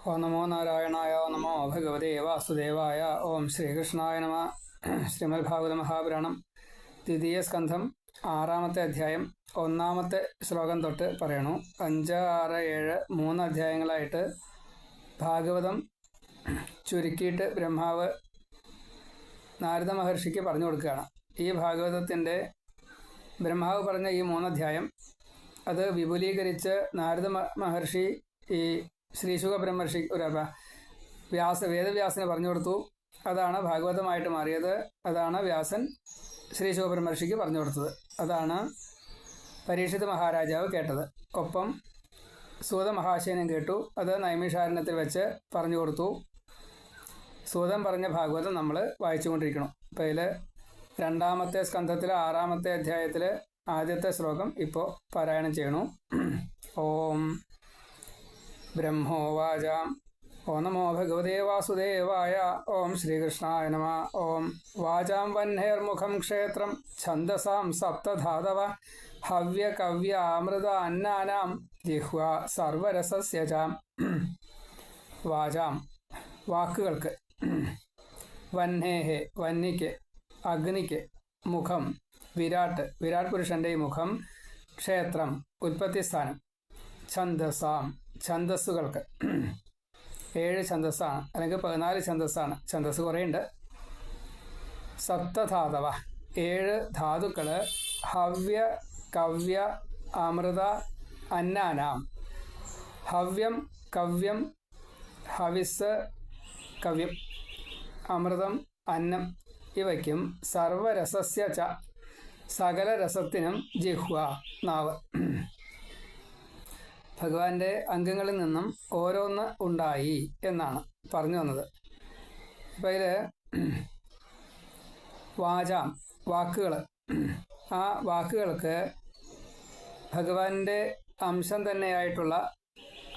ഓ നമോ നാരായണായ നമോ ഭഗവതേ വാസുദേവായ. ഓം ശ്രീകൃഷ്ണായ നമ. ശ്രീമദ് ഭാഗവത മഹാപുരാണം ദ്വിതീയ സ്കന്ധം 6-ാമത്തെ അധ്യായം 1-ാമത്തെ ശ്ലോകം തൊട്ട് പറയണു. 5, 6, 7 3 അധ്യായങ്ങളായിട്ട് ഭാഗവതം ചുരുക്കിയിട്ട് ബ്രഹ്മാവ് നാരദ മഹർഷിക്ക് പറഞ്ഞു കൊടുക്കുകയാണ്. ഈ ഭാഗവതത്തിൻ്റെ ബ്രഹ്മാവ് പറഞ്ഞ ഈ 3 അധ്യായം അത് വിപുലീകരിച്ച് നാരദ മഹർഷി ഈ ശ്രീശുക ബ്രഹ്മർഷി ഒരു വേദവ്യാസന് പറഞ്ഞു കൊടുത്തു. അതാണ് ഭാഗവതമായിട്ട് മാറിയത്. അതാണ് വ്യാസൻ ശ്രീശുക ബ്രഹ്മർഷിക്ക് പറഞ്ഞു കൊടുത്തത്. അതാണ് പരീക്ഷിത് മഹാരാജാവ് കേട്ടത്. ഒപ്പം സൂത മഹാശയനും കേട്ടു. അത് നൈമിഷാരണ്യത്തിൽ വെച്ച് പറഞ്ഞു കൊടുത്തു. സൂതൻ പറഞ്ഞ ഭാഗവതം നമ്മൾ വായിച്ചുകൊണ്ടിരിക്കണം. അപ്പോൾ ഇതിൽ 2-ാമത്തെ സ്കന്ധത്തിൽ 6-ാമത്തെ അധ്യായത്തിൽ ആദ്യത്തെ ശ്ലോകം ഇപ്പോൾ പാരായണം ചെയ്യണു. ഓം ബ്രഹ്മോവാച. ഓ നമോ ഭഗവതേ വാസുദേവായ. ഓം ശ്രീകൃഷ്ണായ നമ. ഓം വാചാം വഹ്നേർമുഖം ക്ഷേത്രം ഛന്ദസാം സപ്തധാതവ ഹവ്യകവ്യ അമൃത അന്നാനാം ജിഹ്വ സർവരസസ്യ ച. വാചാം വാക്കുകൾക്ക്, വഹ്നേഹെ വഹ്നിക്ക്, അഗ്നിക്ക്, മുഖം വിരാട് പുരുഷൻ്റെ മുഖം, ക്ഷേത്രം ഉൽപ്പത്തിസ്ഥാനം, ഛന്ദസാം ഛന്ദസ്സുകൾക്ക് 7 ഛന്ദസ്സാണ്, അല്ലെങ്കിൽ 14 ഛന്ദസ്സാണ്. ഛന്ദസ് കുറേയുണ്ട്. സപ്തധാതവ 7 ധാതുക്കൾ, ഹവ്യ കവ്യ അമൃത അന്നാനാം. ഹവ്യം കവ്യം ഹവിസ് കവ്യം, അമൃതം അന്നം ഇവയ്ക്കും, സർവരസസ്യ ച സകല രസത്തിനും, ജിഹ്വ നാവ്. ഭഗവാന്റെ അംഗങ്ങളിൽ നിന്നും ഓരോന്ന് ഉണ്ടായി എന്നാണ് പറഞ്ഞു വന്നത്. അപ്പോൾ ഇതിൽ വാചാം വാക്കുകൾ, ആ വാക്കുകൾക്ക് ഭഗവാന്റെ അംശം തന്നെയായിട്ടുള്ള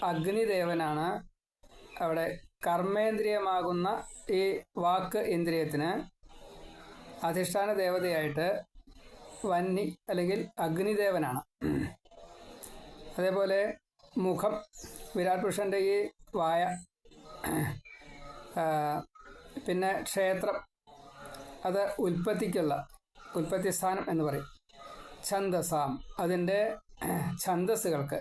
അഗ്നിദേവനാണ് അവിടെ കർമ്മേന്ദ്രിയമാകുന്ന ഈ വാക്ക് ഇന്ദ്രിയത്തിന് അധിഷ്ഠാന ദേവതയായിട്ട് വന്നി അല്ലെങ്കിൽ അഗ്നിദേവനാണ്. അതേപോലെ മുഖം വിരാട് പുരുഷൻ്റെ ഈ വായ, പിന്നെ ക്ഷേത്രം അത് ഉൽപ്പത്തിക്കുള്ള ഉൽപ്പത്തിസ്ഥാനം എന്ന് പറയും. ഛന്ദസാം അതിൻ്റെ ഛന്ദസ്സുകൾക്ക്,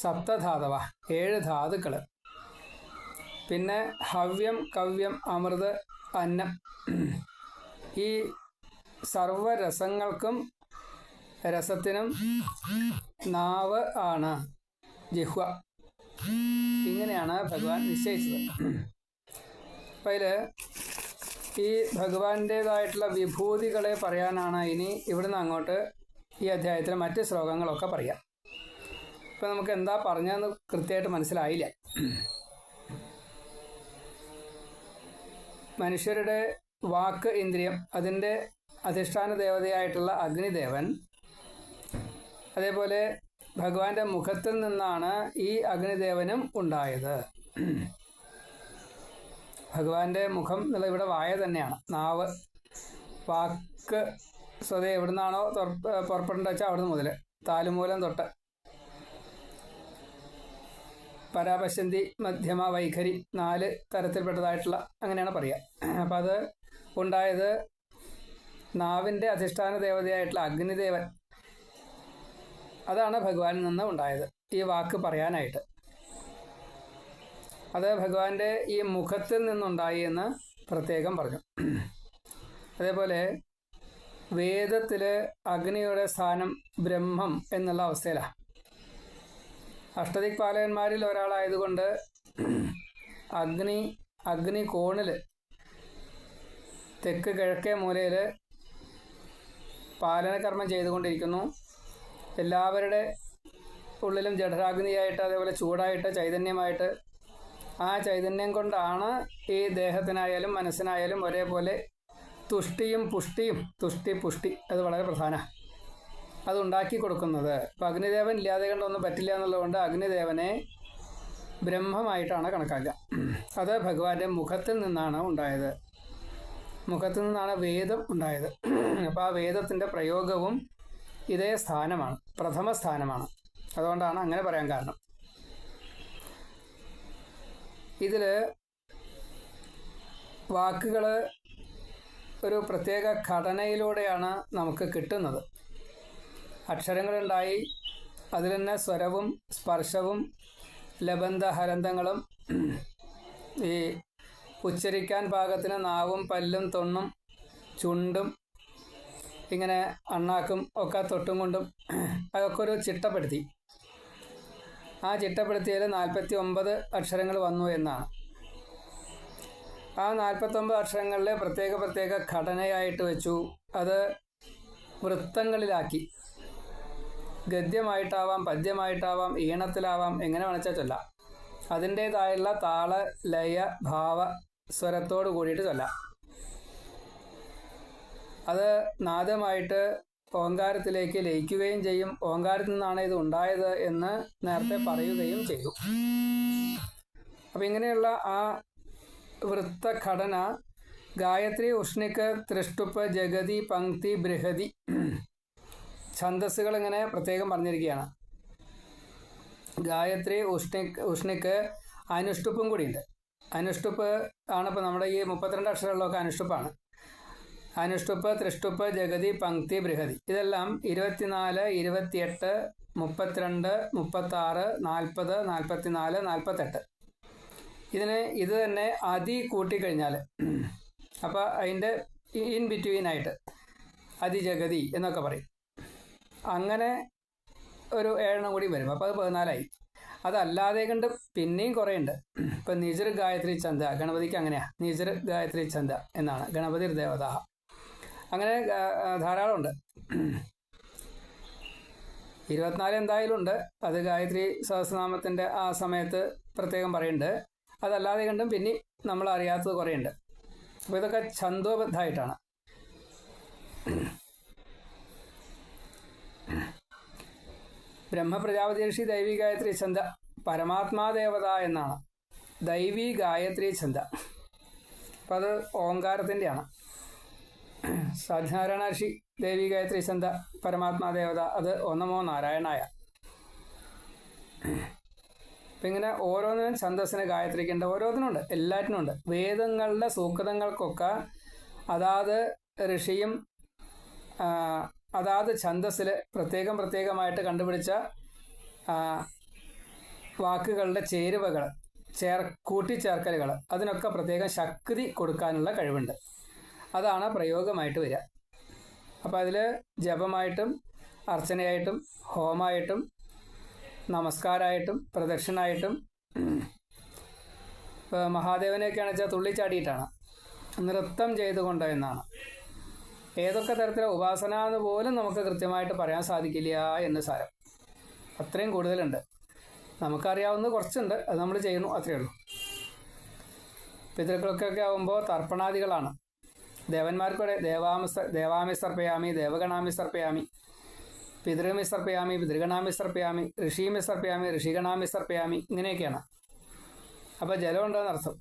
സപ്തധാതവ 7 ധാതുക്കൾ, പിന്നെ ഹവ്യം കവ്യം അമൃത് അന്നം ഈ സർവരസങ്ങൾക്കും രസത്തിനും നാവ് ആണ്, ജിഹ്വ. ഇങ്ങനെയാണ് ഭഗവാൻ നിശ്ചയിച്ചത്. അപ്പം അതിൽ ഈ ഭഗവാന്റേതായിട്ടുള്ള വിഭൂതികളെ പറയാനാണ് ഇനി ഇവിടുന്ന് അങ്ങോട്ട് ഈ അധ്യായത്തിലെ മറ്റ് ശ്ലോകങ്ങളൊക്കെ പറയാം. ഇപ്പം നമുക്ക് എന്താ പറഞ്ഞതെന്ന് കൃത്യമായിട്ട് മനസ്സിലായില്ല. മനുഷ്യരുടെ വാക്ക് ഇന്ദ്രിയം, അതിൻ്റെ അധിഷ്ഠാന ദേവതയായിട്ടുള്ള അഗ്നിദേവൻ, അതേപോലെ ഭഗവാന്റെ മുഖത്തിൽ നിന്നാണ് ഈ അഗ്നിദേവനും ഉണ്ടായത്. ഭഗവാന്റെ മുഖം എന്നുള്ള ഇവിടെ വായ തന്നെയാണ്. നാവ്, വാക്ക് സ്വതേ എവിടുന്നാണോ പുറപ്പെടേണ്ടത് വെച്ചാൽ അവിടുന്ന് മുതൽ താലുമൂലം തൊട്ട് പരാപശ്യന്തി മധ്യമ വൈഖരി 4 തരത്തിൽപ്പെട്ടതായിട്ടുള്ള അങ്ങനെയാണ് പറയുക. അപ്പം അത് ഉണ്ടായത് നാവിൻ്റെ അധിഷ്ഠാന ദേവതയായിട്ടുള്ള അഗ്നിദേവൻ, അതാണ് ഭഗവാനിൽ നിന്ന് ഉണ്ടായത് ഈ വാക്ക് പറയാനായിട്ട്. അത് ഭഗവാന്റെ ഈ മുഖത്തിൽ നിന്നുണ്ടായി എന്ന് പ്രത്യേകം പറഞ്ഞു. അതേപോലെ വേദത്തിൽ അഗ്നിയുടെ സ്ഥാനം ബ്രഹ്മം എന്നുള്ള അവസ്ഥയിലാണ്. അഷ്ടദിക്പാലകന്മാരിൽ ഒരാളായതുകൊണ്ട് അഗ്നി കോണിൽ തെക്ക് കിഴക്കേ മൂലയിൽ പാലനകർമ്മം ചെയ്തുകൊണ്ടിരിക്കുന്നു. എല്ലാവരുടെ ഉള്ളിലും ജഠരാഗ്നിയായിട്ട്, അതേപോലെ ചൂടായിട്ട്, ചൈതന്യമായിട്ട്, ആ ചൈതന്യം കൊണ്ടാണ് ഈ ദേഹത്തിനായാലും മനസ്സിനായാലും ഒരേപോലെ തുഷ്ടിയും പുഷ്ടിയും, തുഷ്ടി പുഷ്ടി അത് വളരെ പ്രധാനമാണ്, അതുണ്ടാക്കി കൊടുക്കുന്നത്. അപ്പം അഗ്നിദേവൻ ഇല്ലാതെ കൊണ്ടൊന്നും പറ്റില്ല എന്നുള്ളതുകൊണ്ട് അഗ്നിദേവനെ ബ്രഹ്മമായിട്ടാണ് കണക്കാക്കുക. അത് ഭഗവാന്റെ മുഖത്തിൽ നിന്നാണ് ഉണ്ടായത്. മുഖത്തിൽ നിന്നാണ് വേദം ഉണ്ടായത്. അപ്പോൾ ആ വേദത്തിൻ്റെ പ്രയോഗവും ഇതേ സ്ഥാനമാണ്, പ്രഥമ സ്ഥാനമാണ്. അതുകൊണ്ടാണ് അങ്ങനെ പറയാൻ കാരണം. ഇതിൽ വാക്കുകൾ ഒരു പ്രത്യേക ഘടനയിലൂടെയാണ് നമുക്ക് കിട്ടുന്നത്. അക്ഷരങ്ങളുണ്ടായി അതിൽ തന്നെ സ്വരവും സ്പർശവും ലബന്ധ ഹലന്തങ്ങളും ഈ ഉച്ചരിക്കാൻ പാകത്തിന് നാവും പല്ലും തൊണ്ണും ചുണ്ടും ഇങ്ങനെ അണ്ണാക്കും ഒക്കെ തൊട്ടും കൊണ്ടും അതൊക്കെ ഒരു ചിട്ടപ്പെടുത്തി. ആ ചിട്ടപ്പെടുത്തിയതിൽ 49 അക്ഷരങ്ങൾ വന്നു എന്നാണ്. ആ 49 അക്ഷരങ്ങളിലെ പ്രത്യേക ഘടനയായിട്ട് വെച്ചു. അത് വൃത്തങ്ങളിലാക്കി. ഗദ്യമായിട്ടാവാം, പദ്യമായിട്ടാവാം, ഈണത്തിലാവാം, എങ്ങനെ വേണമെച്ചാൽ ചൊല്ലാം. അതിൻ്റേതായുള്ള താള ലയ ഭാവ സ്വരത്തോട് കൂടിയിട്ട് ചൊല്ലാം. അത് നാദമായിട്ട് ഓങ്കാരത്തിലേക്ക് ലയിക്കുകയും ചെയ്യും. ഓങ്കാരത്തിൽ നിന്നാണ് ഇത് ഉണ്ടായത് എന്ന് നേരത്തെ പറയുകയും ചെയ്തു. അപ്പം ഇങ്ങനെയുള്ള ആ വൃത്തഘടന ഗായത്രി, ഉഷ്ണിക്, ത്രിഷ്ടുപ്പ്, ജഗതി, പങ്ക്തി, ബൃഹതി ഛന്ദസ്സുകൾ ഇങ്ങനെ പ്രത്യേകം പറഞ്ഞിരിക്കുകയാണ്. ഗായത്രി, ഉഷ്ണിക്, അനുഷ്ടുപ്പും കൂടിയുണ്ട്. അനുഷ്ടുപ്പ് ആണ് ഇപ്പോൾ നമ്മുടെ ഈ 32 അക്ഷരങ്ങളിലൊക്കെ അനുഷ്ടുപ്പാണ്. അനുഷ്ടുപ്പ്, ത്രിഷ്ടുപ്പ്, ജഗതി, പങ്ക്തി, ബൃഹതി ഇതെല്ലാം 24, 28, 32, 36, 40, 44, 48 ഇത് തന്നെ അതി കൂട്ടിക്കഴിഞ്ഞാൽ അപ്പോൾ അതിൻ്റെ ഇൻ ബിറ്റ്വീനായിട്ട് അതിജഗതി എന്നൊക്കെ പറയും. അങ്ങനെ ഒരു 7 കൂടി വരും. അപ്പോൾ അത് 14ആയി. അതല്ലാതെ കണ്ട് പിന്നെയും കുറേ ഉണ്ട്. ഇപ്പം നിജർ ഗായത്രി ഛന്ദ, ഗണപതിക്ക് അങ്ങനെയാണ്. നിജർ ഗായത്രി ഛന്ദ എന്നാണ്. ഗണപതി ദേവത അങ്ങനെ ധാരാളമുണ്ട്. 24 എന്തായാലും ഉണ്ട്. അത് ഗായത്രി സഹസ്രനാമത്തിൻ്റെ ആ സമയത്ത് പ്രത്യേകം പറയുന്നുണ്ട്. അതല്ലാതെ കണ്ടും പിന്നെ നമ്മൾ അറിയാത്തത് കുറേ ഉണ്ട്. അപ്പോൾ ഇതൊക്കെ ഛന്ദോബദ്ധമായിട്ടാണ്. ബ്രഹ്മപ്രജാപതി ഋഷി ദൈവീ ഗായത്രി ഛന്ദ, പരമാത്മാദേവത എന്നാണ് ദൈവീ ഗായത്രി ഛന്ദ. അപ്പം അത് ഓങ്കാരത്തിൻ്റെയാണ്. സത്യനാരായണ ഋഷി ദേവീ ഗായത്രി ഛന്ദ, പരമാത്മാദേവത, അത് ഓം നമോ നാരായണായ. അപ്പം ഇങ്ങനെ ഓരോന്നിനും ഛന്ദസ്സിന് ഗായത്രിക്കുണ്ട്, ഓരോന്നിനുണ്ട്, എല്ലാറ്റിനുമുണ്ട്. വേദങ്ങളുടെ സൂക്തങ്ങൾക്കൊക്കെ അതാത് ഋഷിയും അതാത് ഛന്ദസ്സിൽ പ്രത്യേകമായിട്ട് കണ്ടുപിടിച്ച വാക്കുകളുടെ ചേരുവകൾ, കൂട്ടിച്ചേർക്കലുകൾ, അതിനൊക്കെ പ്രത്യേകം ശക്തി കൊടുക്കാനുള്ള കഴിവുണ്ട്. അതാണ് പ്രയോഗമായിട്ട് വരിക. അപ്പോൾ അതിൽ ജപമായിട്ടും അർച്ചനയായിട്ടും ഹോമമായിട്ടും നമസ്കാരമായിട്ടും പ്രദക്ഷിണായിട്ടും മഹാദേവനെയൊക്കെയാണെന്ന് വെച്ചാൽ തുള്ളിച്ചാടിയിട്ടാണ്, നൃത്തം ചെയ്തുകൊണ്ട് എന്നാണ്. ഏതൊക്കെ തരത്തിലെ ഉപാസന എന്ന് പോലും നമുക്ക് കൃത്യമായിട്ട് പറയാൻ സാധിക്കില്ല എന്ന് സാരം. അത്രയും കൂടുതലുണ്ട്. നമുക്കറിയാവുന്ന കുറച്ചുണ്ട്, അത് നമ്മൾ ചെയ്യുന്നു, അത്രയേ ഉള്ളൂ. പിതൃക്കൾക്കൊക്കെ ആകുമ്പോൾ തർപ്പണാദികളാണ്. ദേവന്മാർക്കൂടെ ദേവാമി സർപ്പയാമി, ദേവഗണാമി സർപ്പയാമി, പിതൃമി സർപ്പയാമി, പിതൃഗണാമി സർപ്പയാമി, ഋഷീമി സർപ്പയാമി, ഋഷിഗണാമി സർപ്പയാമി, ഇങ്ങനെയൊക്കെയാണ്. അപ്പോൾ ജലമുണ്ടെന്നർത്ഥം.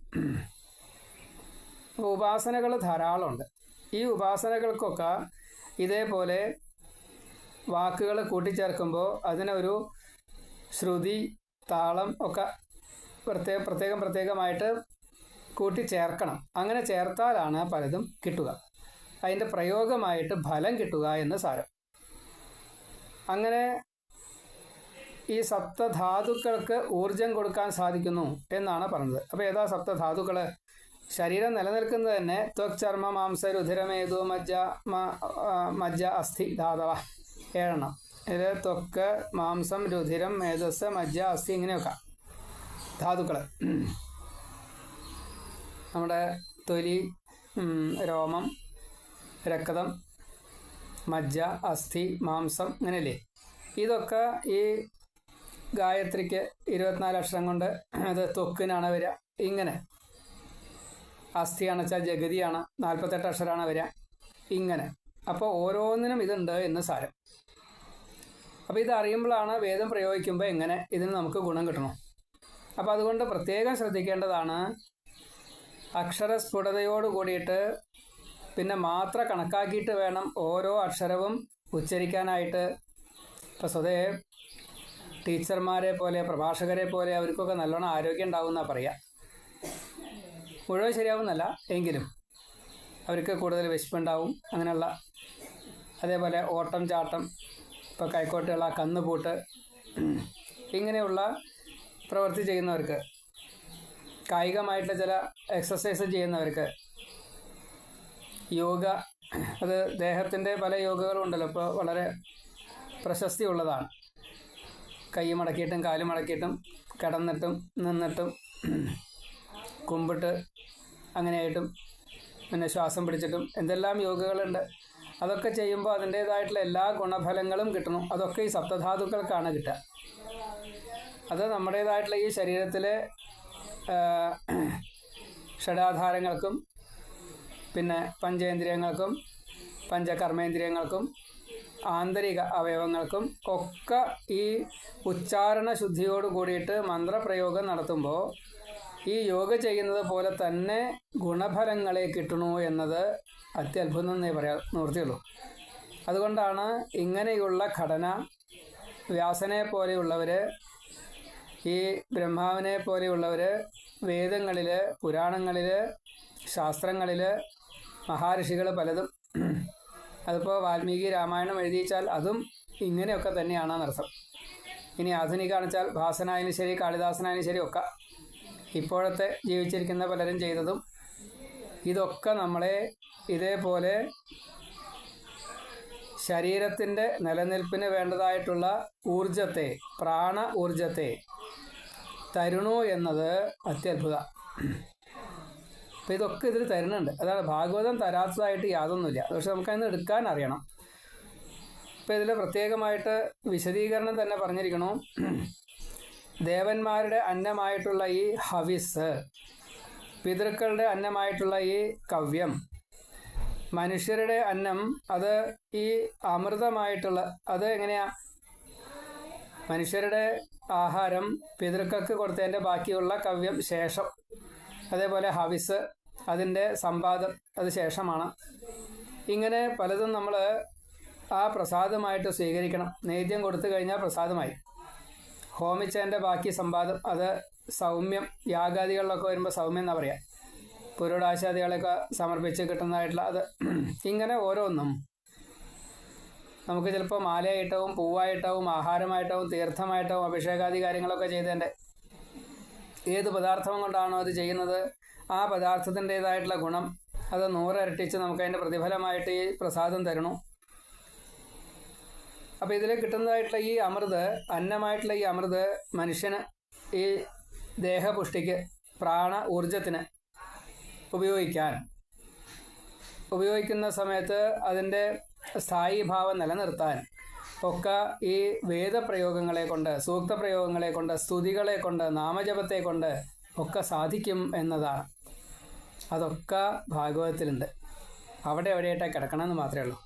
അപ്പോൾ ഉപാസനകൾ ധാരാളമുണ്ട്. ഈ ഉപാസനകൾക്കൊക്കെ ഇതേപോലെ വാക്കുകൾ കൂട്ടിച്ചേർക്കുമ്പോൾ അതിനൊരു ശ്രുതി, താളം ഒക്കെ പ്രത്യേകമായിട്ട് കൂട്ടിച്ചേർക്കണം. അങ്ങനെ ചേർത്താലാണ് പലതും കിട്ടുക. അതിൻ്റെ പ്രയോഗമായിട്ട് ഫലം കിട്ടുക എന്ന് സാരം. അങ്ങനെ ഈ സപ്തധാതുക്കൾക്ക് ഊർജം കൊടുക്കാൻ സാധിക്കുന്നു എന്നാണ് പറഞ്ഞത്. അപ്പോൾ ഏതാ സപ്തധാതുക്കൾ? ശരീരം നിലനിൽക്കുന്നത് തന്നെ ത്വക്, ചർമ്മ, മാംസ, രുധിരമേതു, മജ്ജ, അസ്ഥി, ധാതവ 7. ഇത് ത്വക്ക്, മാംസം, രുധിരം, മേധസ്, മജ്ജ, അസ്ഥി, ഇങ്ങനെയൊക്കെ ധാതുക്കൾ. നമ്മുടെ തൊലി, രോമം, രക്തം, മജ്ജ, അസ്ഥി, മാംസം, ഇങ്ങനെയല്ലേ? ഇതൊക്കെ ഈ ഗായത്രിക്ക് 24 അക്ഷരം കൊണ്ട് അത് ത്വക്കിനാണ് വരിക. ഇങ്ങനെ അസ്ഥിയാണെന്ന് വെച്ചാൽ ജഗതിയാണ്, 48 അക്ഷരമാണ് വരിക. ഇങ്ങനെ. അപ്പോൾ ഓരോന്നിനും ഇതുണ്ട് എന്ന് സാരം. അപ്പോൾ ഇത് അറിയുമ്പോഴാണ് വേദം പ്രയോഗിക്കുമ്പോൾ എങ്ങനെ ഇതിന് നമുക്ക് ഗുണം കിട്ടണം. അപ്പോൾ അതുകൊണ്ട് പ്രത്യേകം ശ്രദ്ധിക്കേണ്ടതാണ്. അക്ഷരസ്ഫുടതയോട് കൂടിയിട്ട് പിന്നെ മാത്ര കണക്കാക്കിയിട്ട് വേണം ഓരോ അക്ഷരവും ഉച്ചരിക്കാനായിട്ട്. ഇപ്പോൾ സ്വതേ ടീച്ചർമാരെ പോലെ, പ്രഭാഷകരെ പോലെ അവർക്കൊക്കെ നല്ലോണം ആരോഗ്യം ഉണ്ടാവും എന്നാണ് പറയുക. മുഴുവൻ ശരിയാവുന്നല്ല, എങ്കിലും അവർക്ക് കൂടുതൽ വിശപ്പുണ്ടാവും. അങ്ങനെയുള്ള അതേപോലെ ഓട്ടം ചാട്ടം, ഇപ്പോൾ കൈക്കോട്ടുകള, കന്നുപൂട്ട്, ഇങ്ങനെയുള്ള പ്രവൃത്തി ചെയ്യുന്നവർക്ക്, കായികമായിട്ടുള്ള ചില എക്സസൈസ് ചെയ്യുന്നവർക്ക് യോഗ, അത് ദേഹത്തിൻ്റെ പല യോഗകളുണ്ടല്ലോ ഇപ്പോൾ വളരെ പ്രശസ്തിയുള്ളതാണ്. കൈ മടക്കിയിട്ടും കാല് മടക്കിയിട്ടും കിടന്നിട്ടും നിന്നിട്ടും കുമ്പിട്ട് അങ്ങനെയായിട്ടും പിന്നെ ശ്വാസം പിടിച്ചിട്ടും എന്തെല്ലാം യോഗകളുണ്ട്. അതൊക്കെ ചെയ്യുമ്പോൾ അതിൻ്റേതായിട്ടുള്ള എല്ലാ ഗുണഫലങ്ങളും കിട്ടണം. അതൊക്കെ ഈ സപ്തധാതുക്കൾക്കാണ് കിട്ടുക. അത് നമ്മുടേതായിട്ടുള്ള ഈ ശരീരത്തിലെ ഷഡാധാരങ്ങൾക്കും പിന്നെ പഞ്ചേന്ദ്രിയങ്ങൾക്കും പഞ്ചകർമ്മേന്ദ്രിയങ്ങൾക്കും ആന്തരിക അവയവങ്ങൾക്കും ഒക്കെ ഈ ഉച്ചാരണ ശുദ്ധിയോട് കൂടിയിട്ട് മന്ത്രപ്രയോഗം നടത്തുമ്പോൾ ഈ യോഗ ചെയ്യുന്നത് പോലെ തന്നെ ഗുണഫലങ്ങളെ കിട്ടണു എന്നത് അത്യത്ഭുതം എന്നേ പറയാൻ നിവൃത്തിയുള്ളൂ. അതുകൊണ്ടാണ് ഇങ്ങനെയുള്ള ഘടന വ്യാസനെ പോലെയുള്ളവർ, ഈ ബ്രഹ്മാവിനെ പോലെയുള്ളവർ വേദങ്ങളിൽ, പുരാണങ്ങളിൽ, ശാസ്ത്രങ്ങളിൽ, മഹാഋഷികൾ പലതും, അതിപ്പോൾ വാൽമീകി രാമായണം എഴുതിച്ചാൽ അതും ഇങ്ങനെയൊക്കെ തന്നെയാണെന്നർത്ഥം. ഇനി ആധുനികാണെന്ന് വെച്ചാൽ ഭാസനായാലും ശരി, കാളിദാസനായാലും ശരി, ഒക്കെ ഇപ്പോഴത്തെ ജീവിച്ചിരിക്കുന്ന പലരും ചെയ്തതും ഇതൊക്കെ നമ്മളെ ഇതേപോലെ ശരീരത്തിൻ്റെ നിലനിൽപ്പിന് വേണ്ടതായിട്ടുള്ള ഊർജത്തെ, പ്രാണ ഊർജത്തെ തരുണു എന്നത് അത്യത്ഭുതം. അപ്പം ഇതൊക്കെ ഇതിൽ തരുന്നുണ്ട്. അതാണ് ഭാഗവതം തരാത്തതായിട്ട് യാതൊന്നുമില്ല. പക്ഷെ നമുക്കതിന് എടുക്കാൻ അറിയണം. ഇപ്പം ഇതിൽ പ്രത്യേകമായിട്ട് വിശദീകരണം തന്നെ പറഞ്ഞിരിക്കണു. ദേവന്മാരുടെ അന്നമായിട്ടുള്ള ഈ ഹവിസ്, പിതൃക്കളുടെ അന്നമായിട്ടുള്ള ഈ കവ്യം, മനുഷ്യരുടെ അന്നം അത് ഈ അമൃതമായിട്ടുള്ള, അത് എങ്ങനെയാ, മനുഷ്യരുടെ ആഹാരം പിതൃക്കൾക്ക് കൊടുത്തതിൻ്റെ ബാക്കിയുള്ള കവ്യം ശേഷം, അതേപോലെ ഹവിസ് അതിൻ്റെ സമ്പാദം അത് ശേഷമാണ്. ഇങ്ങനെ പലതും നമ്മൾ ആ പ്രസാദമായിട്ട് സ്വീകരിക്കണം. നേദ്യം കൊടുത്തു കഴിഞ്ഞാൽ പ്രസാദമായി. ഹോമിച്ചതിൻ്റെ ബാക്കി സമ്പാദം അത് സൗമ്യം, യാഗാദികളിലൊക്കെ വരുമ്പോൾ സൗമ്യം എന്നാ പറയുക. പുരോടാശാദികളൊക്കെ സമർപ്പിച്ച് കിട്ടുന്നതായിട്ടുള്ള അത്. ഇങ്ങനെ ഓരോന്നും നമുക്ക് ചിലപ്പോൾ മാലയായിട്ടാവും, പൂവായിട്ടാവും, ആഹാരമായിട്ടാവും, തീർത്ഥമായിട്ടാവും, അഭിഷേകാദി കാര്യങ്ങളൊക്കെ ചെയ്തതിൻ്റെ ഏത് പദാർത്ഥം കൊണ്ടാണോ അത് ചെയ്യുന്നത് ആ പദാർത്ഥത്തിൻ്റേതായിട്ടുള്ള ഗുണം അത് 100 ഇരട്ടിച്ച് നമുക്കതിൻ്റെ പ്രതിഫലമായിട്ട് ഈ പ്രസാദം തരണു. അപ്പോൾ ഇതിൽ കിട്ടുന്നതായിട്ടുള്ള ഈ അമൃത്, അന്നമായിട്ടുള്ള ഈ അമൃത് മനുഷ്യന് ഈ ദേഹപുഷ്ടിക്ക്, പ്രാണ ഊർജത്തിന് ഉപയോഗിക്കുന്ന സമയത്ത് അതിൻ്റെ സ്ഥായി ഭാവം നിലനിർത്താൻ ഒക്കെ ഈ വേദപ്രയോഗങ്ങളെ കൊണ്ട്, സൂക്തപ്രയോഗങ്ങളെ കൊണ്ട്, സ്തുതികളെ കൊണ്ട്, നാമജപത്തെ കൊണ്ട് ഒക്കെ സാധിക്കും എന്നതാണ്. അതൊക്കെ ഭാഗവതത്തിലുണ്ട്. അവിടെ എവിടെയായിട്ടാണ് കിടക്കണമെന്ന് മാത്രമേ ഉള്ളൂ.